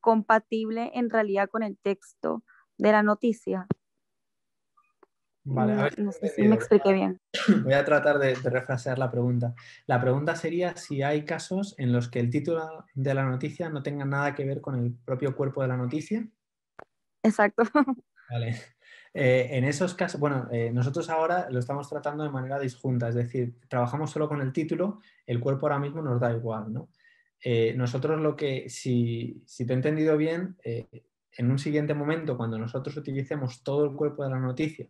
Speaker 3: compatibles en realidad con el texto de la noticia.
Speaker 2: Vale, a
Speaker 3: No,
Speaker 2: ver si
Speaker 3: no
Speaker 2: lo he
Speaker 3: sé si me
Speaker 2: entendido.
Speaker 3: expliqué bien.
Speaker 2: Voy a tratar de refrasear la pregunta. La pregunta sería si hay casos en los que el título de la noticia no tenga nada que ver con el propio cuerpo de la noticia.
Speaker 3: Exacto.
Speaker 2: Vale. En esos casos, bueno, nosotros ahora lo estamos tratando de manera disjunta, es decir, trabajamos solo con el título, el cuerpo ahora mismo nos da igual, ¿no? Nosotros si te he entendido bien, en un siguiente momento, cuando nosotros utilicemos todo el cuerpo de la noticia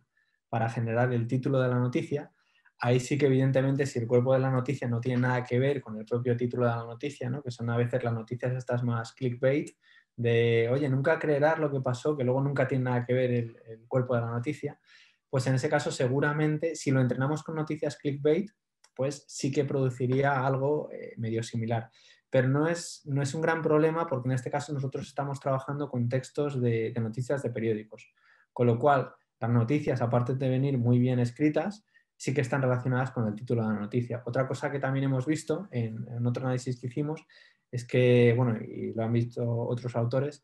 Speaker 2: para generar el título de la noticia, ahí sí que evidentemente si el cuerpo de la noticia no tiene nada que ver con el propio título de la noticia, ¿no? Que son a veces las noticias estas más clickbait, de, oye, nunca creerás lo que pasó, que luego nunca tiene nada que ver el cuerpo de la noticia, pues en ese caso seguramente si lo entrenamos con noticias clickbait, pues sí que produciría algo medio similar. Pero no es un gran problema porque en este caso nosotros estamos trabajando con textos de noticias de periódicos, con lo cual las noticias, aparte de venir muy bien escritas, sí que están relacionadas con el título de la noticia. Otra cosa que también hemos visto en otro análisis que hicimos es que, bueno, y lo han visto otros autores,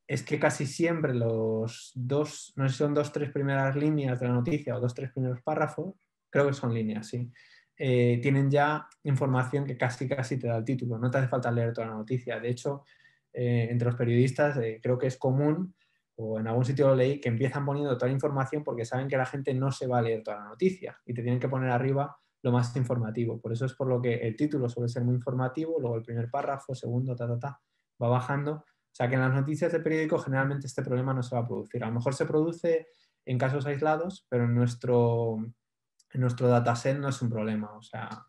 Speaker 2: es que casi siempre los dos, no sé si son 2-3 primeras líneas de la noticia o 2-3 primeros párrafos, creo que son líneas, sí, tienen ya información que casi te da el título, no te hace falta leer toda la noticia. De hecho, entre los periodistas creo que es común, o en algún sitio lo leí, que empiezan poniendo toda la información porque saben que la gente no se va a leer toda la noticia y te tienen que poner arriba lo más informativo. Por eso es por lo que el título suele ser muy informativo, luego el primer párrafo, segundo, va bajando. O sea que en las noticias de periódico generalmente este problema no se va a producir. A lo mejor se produce en casos aislados, pero en nuestro dataset no es un problema. O sea,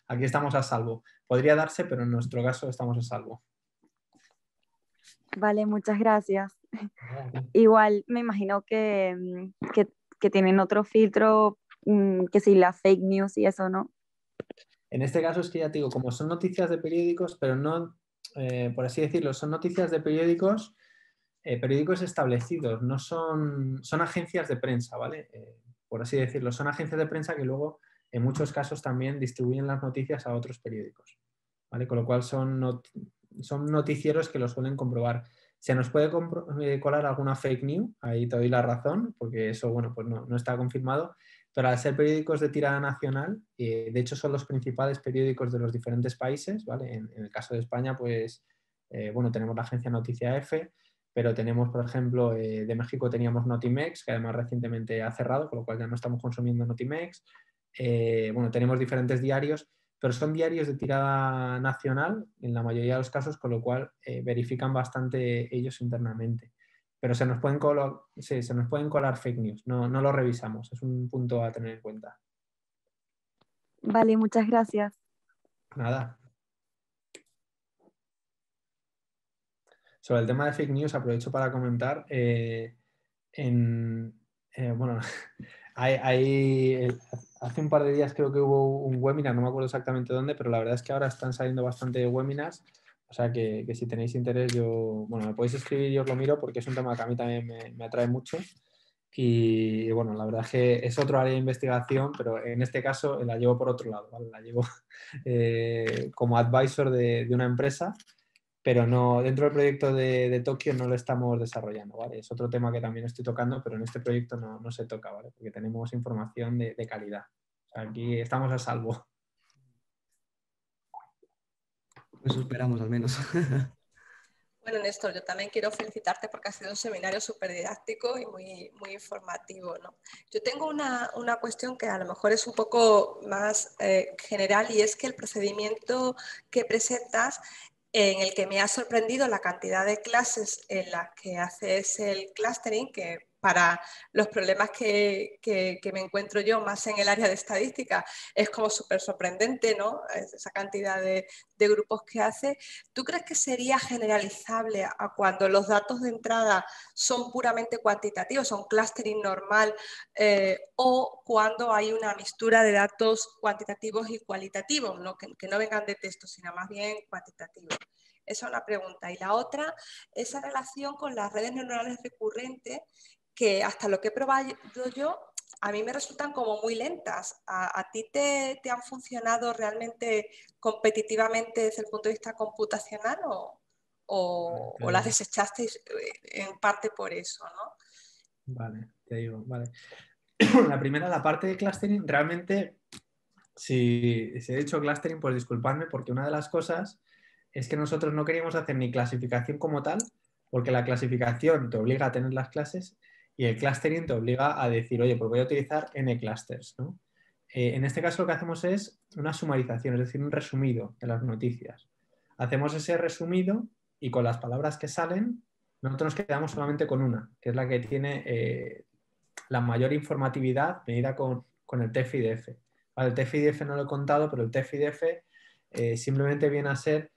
Speaker 2: aquí estamos a salvo. Podría darse, pero en nuestro caso estamos a salvo.
Speaker 3: Vale, muchas gracias. Igual me imagino que tienen otro filtro, que si la fake news y eso, ¿no?
Speaker 2: En este caso es que ya te digo, como son noticias de periódicos, pero no, por así decirlo, son noticias de periódicos establecidos, no son agencias de prensa, ¿vale? Por así decirlo, son agencias de prensa que luego en muchos casos también distribuyen las noticias a otros periódicos, ¿vale? Con lo cual son noticieros que lo suelen comprobar. Se nos puede colar alguna fake news, ahí te doy la razón, porque eso, bueno, pues no está confirmado, pero al ser periódicos de tirada nacional, de hecho son los principales periódicos de los diferentes países, ¿vale? En el caso de España, pues, bueno, tenemos la agencia Noticia F, pero tenemos, por ejemplo, de México teníamos Notimex, que además recientemente ha cerrado, con lo cual ya no estamos consumiendo Notimex. Bueno, tenemos diferentes diarios, pero son diarios de tirada nacional en la mayoría de los casos, con lo cual verifican bastante ellos internamente. Pero se nos pueden colar fake news, no lo revisamos, es un punto a tener en cuenta.
Speaker 3: Vale, muchas gracias.
Speaker 2: Nada. Sobre el tema de fake news, aprovecho para comentar, bueno, hace un par de días creo que hubo un webinar, no me acuerdo exactamente dónde, pero la verdad es que ahora están saliendo bastante webinars, o sea que si tenéis interés, bueno, me podéis escribir y os lo miro porque es un tema que a mí también me atrae mucho. Y bueno, la verdad es que es otro área de investigación, pero en este caso la llevo por otro lado, ¿vale? La llevo como advisor de una empresa, pero no, dentro del proyecto de Tokio no lo estamos desarrollando, ¿vale? Es otro tema que también estoy tocando, pero en este proyecto no se toca, ¿vale? Porque tenemos información de calidad. O sea, aquí estamos a salvo.
Speaker 1: Eso esperamos al menos.
Speaker 4: Bueno, Néstor, yo también quiero felicitarte porque ha sido un seminario súper didáctico y muy informativo, ¿no? Yo tengo una cuestión que a lo mejor es un poco más general, y es que el procedimiento que presentas, en el que me ha sorprendido la cantidad de clases en las que haces el clustering, que para los problemas que me encuentro yo más en el área de estadística es como súper sorprendente, ¿no? Esa cantidad de grupos que hace. ¿Tú crees que sería generalizable a cuando los datos de entrada son puramente cuantitativos, son clustering normal, o cuando hay una mixtura de datos cuantitativos y cualitativos, ¿no? Que no vengan de texto, sino más bien cuantitativos? Esa es una pregunta. Y la otra, esa relación con las redes neuronales recurrentes, que hasta lo que he probado yo, a mí me resultan como muy lentas. ¿A ti te han funcionado realmente competitivamente desde el punto de vista computacional o las desechasteis en parte por eso, ¿no?
Speaker 2: Vale, te digo, vale. La primera, la parte de clustering, realmente, si he dicho clustering, pues disculpadme, porque una de las cosas es que nosotros no queríamos hacer ni clasificación como tal, porque la clasificación te obliga a tener las clases y el clustering te obliga a decir, oye, pues voy a utilizar n clusters, ¿no? En este caso lo que hacemos es una sumarización, es decir, un resumido de las noticias. Hacemos ese resumido y con las palabras que salen, nosotros nos quedamos solamente con una, que es la que tiene la mayor informatividad medida con el TF-IDF. Vale, el TF-IDF no lo he contado, pero el TF-IDF simplemente viene a ser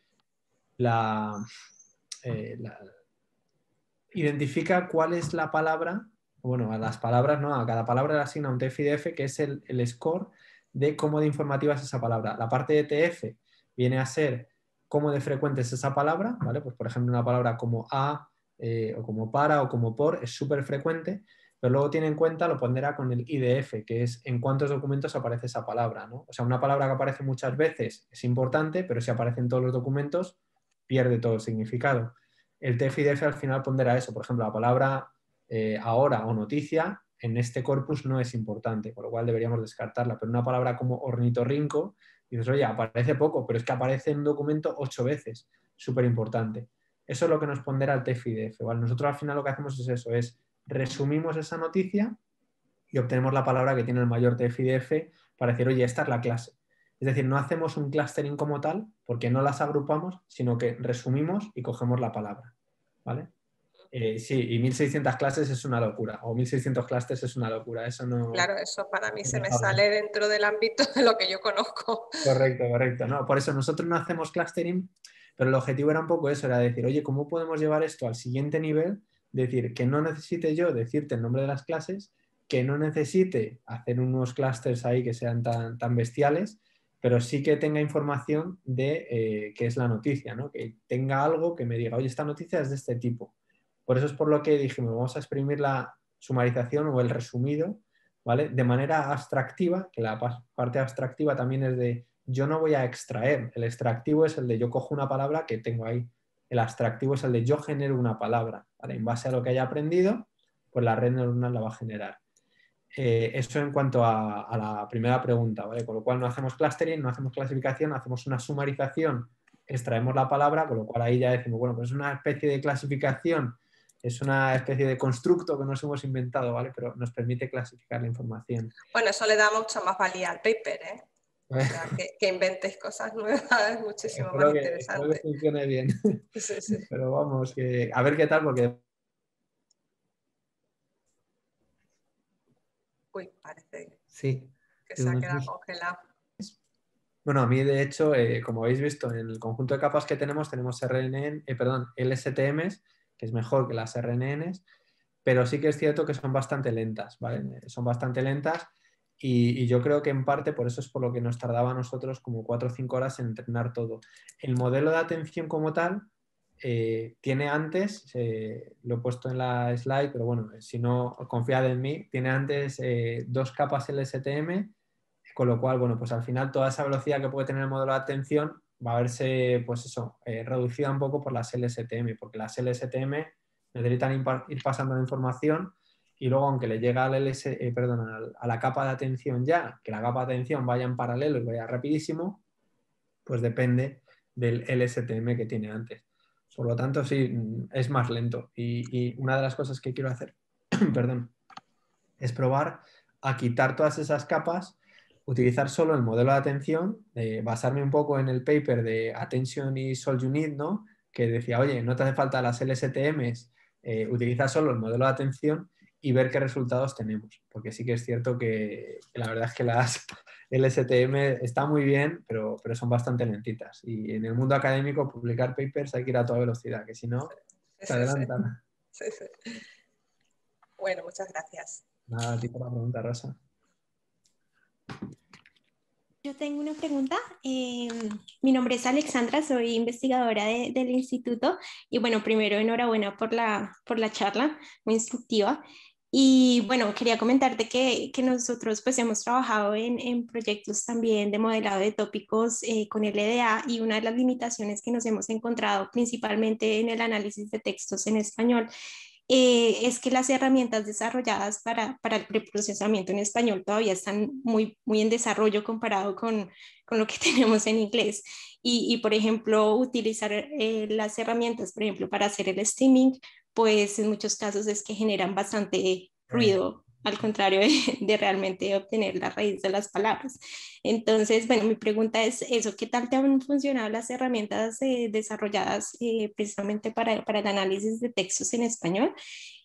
Speaker 2: identifica cuál es la palabra, bueno, a las palabras, no, a cada palabra le asigna un TF-IDF, que es el score de cómo de informativa es esa palabra. La parte de TF viene a ser cómo de frecuente es esa palabra, ¿vale? Pues por ejemplo una palabra como a, o como para, o como por, es súper frecuente, pero luego tiene en cuenta, lo pondrá con el IDF, que es en cuántos documentos aparece esa palabra, ¿no? O sea, una palabra que aparece muchas veces es importante, pero si aparece en todos los documentos, pierde todo el significado. el TF-IDF al final pondera eso. Por ejemplo, la palabra ahora o noticia en este corpus no es importante, con lo cual deberíamos descartarla. Pero una palabra como ornitorrinco, dices, oye, aparece poco, pero es que aparece en un documento 8 veces. Súper importante. Eso es lo que nos pondera el TF-IDF, ¿vale? Nosotros al final lo que hacemos es eso, es resumimos esa noticia y obtenemos la palabra que tiene el mayor TF-IDF para decir, oye, esta es la clase. Es decir, no hacemos un clustering como tal, porque no las agrupamos, sino que resumimos y cogemos la palabra, ¿vale? Sí, y 1600 clases es una locura, o 1600 clusters es una locura, eso no...
Speaker 4: Claro, eso para mí se me
Speaker 2: dejable.
Speaker 4: sale dentro del ámbito de lo que yo conozco.
Speaker 2: Correcto, correcto. No, por eso nosotros no hacemos clustering, pero el objetivo era un poco eso, era decir, oye, ¿cómo podemos llevar esto al siguiente nivel? Decir, que no necesite yo decirte el nombre de las clases, que no necesite hacer unos clusters ahí que sean tan bestiales, pero sí que tenga información de qué es la noticia, ¿no? Que tenga algo que me diga, oye, esta noticia es de este tipo. Por eso es por lo que dijimos, vamos a exprimir la sumarización o el resumido, ¿vale? De manera abstractiva, que la parte abstractiva también es de yo no voy a extraer. El extractivo es el de yo cojo una palabra que tengo ahí. El abstractivo es el de yo genero una palabra, ¿vale? En base a lo que haya aprendido, pues la red neuronal la va a generar. Eso en cuanto a la primera pregunta, ¿vale? Con lo cual no hacemos clustering, no hacemos clasificación, hacemos una sumarización, extraemos la palabra, con lo cual ahí ya decimos, bueno, pues es una especie de clasificación, es una especie de constructo que nos hemos inventado, ¿vale? Pero nos permite clasificar la información.
Speaker 4: Bueno, eso le da mucha más valía al paper, ¿eh? O sea, que inventéis cosas nuevas es muchísimo más interesante.
Speaker 2: Espero que funcione bien.
Speaker 4: Sí, sí.
Speaker 2: Pero vamos, que a ver qué tal, porque...
Speaker 4: Uy, parece
Speaker 1: Sí.
Speaker 4: que se ha quedado congelado.
Speaker 2: Bueno, a mí de hecho, como habéis visto, en el conjunto de capas que tenemos LSTMs, que es mejor que las RNNs, pero sí que es cierto que son bastante lentas, ¿vale? Son bastante lentas y yo creo que en parte por eso es por lo que nos tardaba a nosotros como 4 o 5 horas en entrenar todo. El modelo de atención como tal tiene antes, lo he puesto en la slide, pero bueno, si no, confiad en mí, tiene antes 2 capas LSTM, con lo cual, bueno, pues al final toda esa velocidad que puede tener el modelo de atención va a verse, pues eso, reducida un poco por las LSTM, porque las LSTM necesitan ir pasando la información y luego, aunque le llega a la capa de atención ya, que la capa de atención vaya en paralelo y vaya rapidísimo, pues depende del LSTM que tiene antes. Por lo tanto, sí, es más lento. Y una de las cosas que quiero hacer, perdón, es probar a quitar todas esas capas, utilizar solo el modelo de atención, basarme un poco en el paper de Attention is all you need, ¿no? Que decía, oye, no te hace falta las LSTMs, utiliza solo el modelo de atención y ver qué resultados tenemos. Porque sí que es cierto que la verdad es que las LSTM están muy bien, pero son bastante lentitas. Y en el mundo académico publicar papers hay que ir a toda velocidad, que si no, se adelantan.
Speaker 4: Sí. Bueno, muchas gracias.
Speaker 2: Nada, a ti por la pregunta, Rosa.
Speaker 5: Yo tengo una pregunta. Mi nombre es Alexandra, soy investigadora del instituto y bueno, primero enhorabuena por la charla, muy instructiva. Y bueno, quería comentarte que nosotros pues hemos trabajado en proyectos también de modelado de tópicos con LDA y una de las limitaciones que nos hemos encontrado principalmente en el análisis de textos en español es que las herramientas desarrolladas para el preprocesamiento en español todavía están muy en desarrollo comparado con lo que tenemos en inglés. Y por ejemplo, utilizar las herramientas, por ejemplo, para hacer el streaming, pues en muchos casos es que generan bastante ruido, al contrario de realmente obtener la raíz de las palabras. Entonces, bueno, mi pregunta es eso, ¿qué tal te han funcionado las herramientas desarrolladas precisamente para el análisis de textos en español?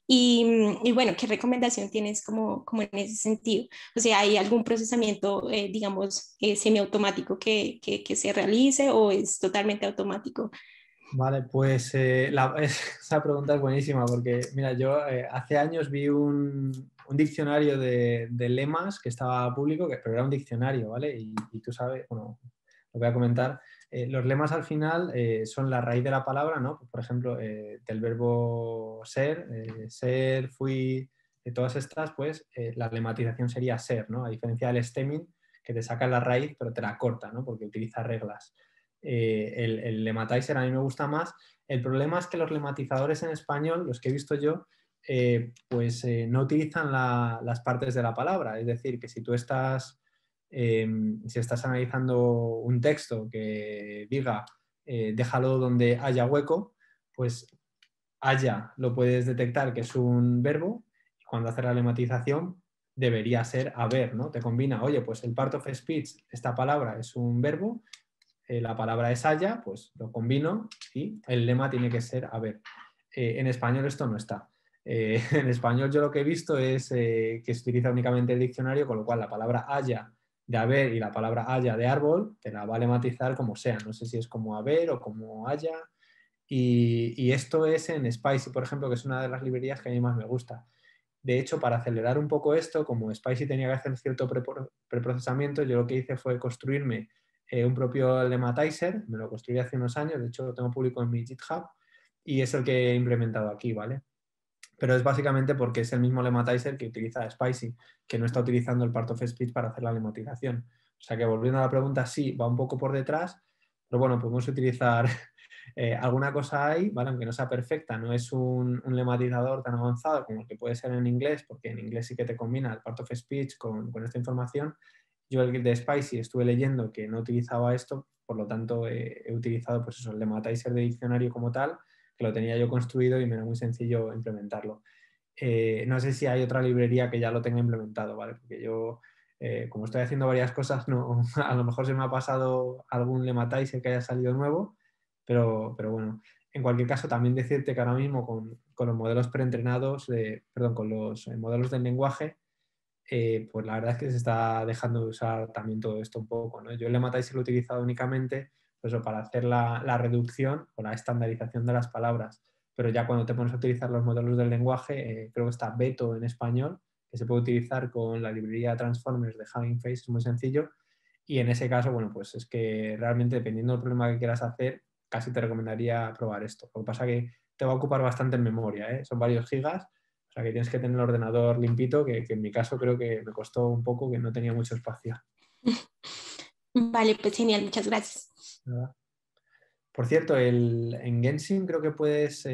Speaker 5: Y bueno, ¿qué recomendación tienes como en ese sentido? O sea, ¿hay algún procesamiento, digamos, semiautomático que se realice o es totalmente automático?
Speaker 2: Vale, pues esa pregunta es buenísima porque, mira, yo hace años vi un diccionario de lemas que estaba público, pero era un diccionario, ¿vale? Y tú sabes, bueno, lo voy a comentar. Los lemas al final son la raíz de la palabra, ¿no? Por ejemplo, del verbo ser, fui, de todas estas, pues la lematización sería ser, ¿no? A diferencia del stemming, que te saca la raíz pero te la corta, ¿no? Porque utiliza reglas. el lematizer a mí me gusta más. El problema es que los lematizadores en español, los que he visto yo, no utilizan las partes de la palabra. Es decir, que si tú estás, si estás analizando un texto que diga déjalo donde haya hueco, pues haya lo puedes detectar que es un verbo y cuando haces la lematización debería ser haber, ¿no? Te combina, oye, pues el part of speech, esta palabra es un verbo, la palabra es haya, pues lo combino y el lema tiene que ser haber. En español esto no está. En español yo lo que he visto es que se utiliza únicamente el diccionario, con lo cual la palabra haya de haber y la palabra haya de árbol te la va a lematizar como sea. No sé si es como haber o como haya. Y esto es en Spicy, por ejemplo, que es una de las librerías que a mí más me gusta. De hecho, para acelerar un poco esto, como Spicy tenía que hacer cierto preprocesamiento, yo lo que hice fue construirme un propio lematizer, me lo construí hace unos años, de hecho lo tengo público en mi GitHub y es el que he implementado aquí, ¿vale? Pero es básicamente porque es el mismo lematizer que utiliza Spicy, que no está utilizando el part of speech para hacer la lematización. O sea que volviendo a la pregunta, sí, va un poco por detrás, pero bueno, podemos utilizar alguna cosa ahí, ¿vale? Aunque no sea perfecta, no es un lematizador tan avanzado como el que puede ser en inglés, porque en inglés sí que te combina el part of speech con esta información. Yo el de Spicy estuve leyendo que no utilizaba esto, por lo tanto he utilizado pues eso, el lematizer de diccionario como tal, que lo tenía yo construido y me era muy sencillo implementarlo. No sé si hay otra librería que ya lo tenga implementado, ¿vale? Porque yo, como estoy haciendo varias cosas, no, a lo mejor se me ha pasado algún lematizer que haya salido nuevo, pero bueno, en cualquier caso también decirte que ahora mismo con los modelos preentrenados, perdón, con los modelos del lenguaje, pues la verdad es que se está dejando de usar también todo esto un poco, ¿no? Yo el lematizer lo he utilizado únicamente pues, para hacer la reducción o la estandarización de las palabras, pero ya cuando te pones a utilizar los modelos del lenguaje, creo que está Beto en español, que se puede utilizar con la librería Transformers de Hugging Face, es muy sencillo, y en ese caso, bueno, pues es que realmente dependiendo del problema que quieras hacer, casi te recomendaría probar esto. Lo que pasa es que te va a ocupar bastante en memoria, ¿eh? Son varios gigas, o sea que tienes que tener el ordenador limpito, que en mi caso creo que me costó un poco, que no tenía mucho espacio.
Speaker 5: Vale, pues genial, muchas gracias.
Speaker 2: ¿Verdad? Por cierto, en Genshin creo que puedes,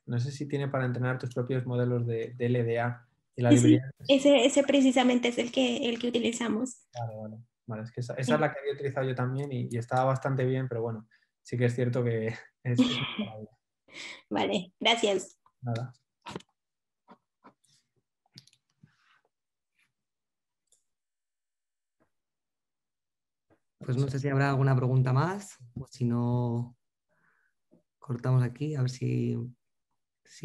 Speaker 2: no sé si tiene para entrenar tus propios modelos de LDA y la
Speaker 5: Sí, sí,
Speaker 2: librería.
Speaker 5: ese precisamente es el que utilizamos.
Speaker 2: Vale. Vale, es que esa es
Speaker 5: Sí.
Speaker 2: la que había utilizado yo también y estaba bastante bien, pero bueno, sí que es cierto que es mejorable.
Speaker 5: Vale, gracias.
Speaker 2: Nada.
Speaker 1: Pues no sé si habrá alguna pregunta más o si no, cortamos aquí a ver si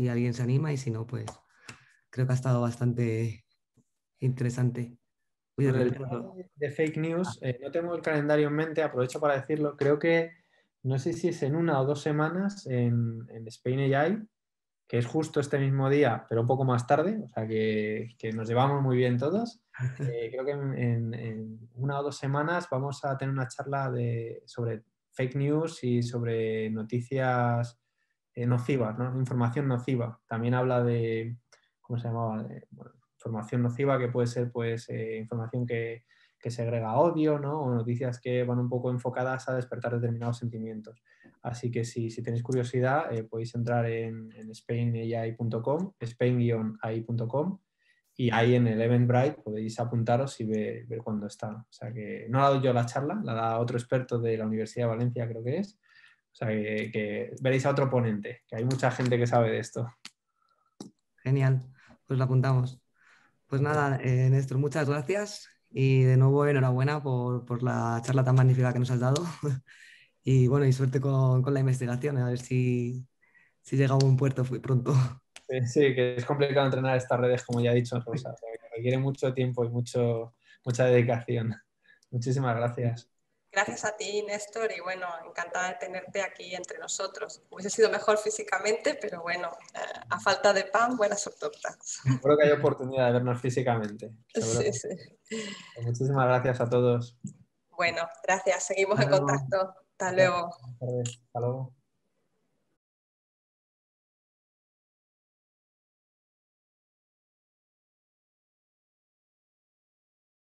Speaker 1: alguien se anima y si no, pues creo que ha estado bastante interesante. Uy, de
Speaker 2: Con el
Speaker 1: repente,
Speaker 2: tema de fake news, no tengo el calendario en mente, aprovecho para decirlo, creo que no sé si es en 1 o 2 semanas en Spain AI, que es justo este mismo día, pero un poco más tarde, o sea que nos llevamos muy bien todos. Creo que en 1 o 2 semanas vamos a tener una charla sobre fake news y sobre noticias nocivas, ¿no? Información nociva. También habla de, ¿cómo se llamaba? Bueno, información nociva que puede ser pues, información que segrega odio, ¿no? O noticias que van un poco enfocadas a despertar determinados sentimientos. Así que si tenéis curiosidad, podéis entrar en spainai.com, spain-ai.com, y ahí en el Eventbrite podéis apuntaros y ver cuándo está. O sea que no la doy yo la charla, la da otro experto de la Universidad de Valencia, creo que es. O sea que veréis a otro ponente, que hay mucha gente que sabe de esto.
Speaker 1: genial, pues lo apuntamos. Pues nada, Néstor, muchas gracias y de nuevo enhorabuena por la charla tan magnífica que nos has dado. Y bueno, y suerte con la investigación, a ver si llega a buen puerto pronto.
Speaker 2: Sí, que es complicado entrenar estas redes, como ya he dicho, Rosa. O sea, que requiere mucho tiempo y mucha dedicación. Muchísimas gracias.
Speaker 4: Gracias a ti, Néstor, y bueno, encantada de tenerte aquí entre nosotros. Hubiese sido mejor físicamente, pero bueno, a falta de pan, buenas tortas.
Speaker 2: Seguro que hay oportunidad de vernos físicamente. Seguro
Speaker 4: Sí,
Speaker 2: que
Speaker 4: sí.
Speaker 2: sí. Muchísimas gracias a todos.
Speaker 4: Bueno, gracias. Seguimos
Speaker 1: Hasta
Speaker 4: en
Speaker 1: luego.
Speaker 4: contacto. Hasta
Speaker 2: Gracias.
Speaker 4: luego.
Speaker 2: Buenas tardes. Hasta luego.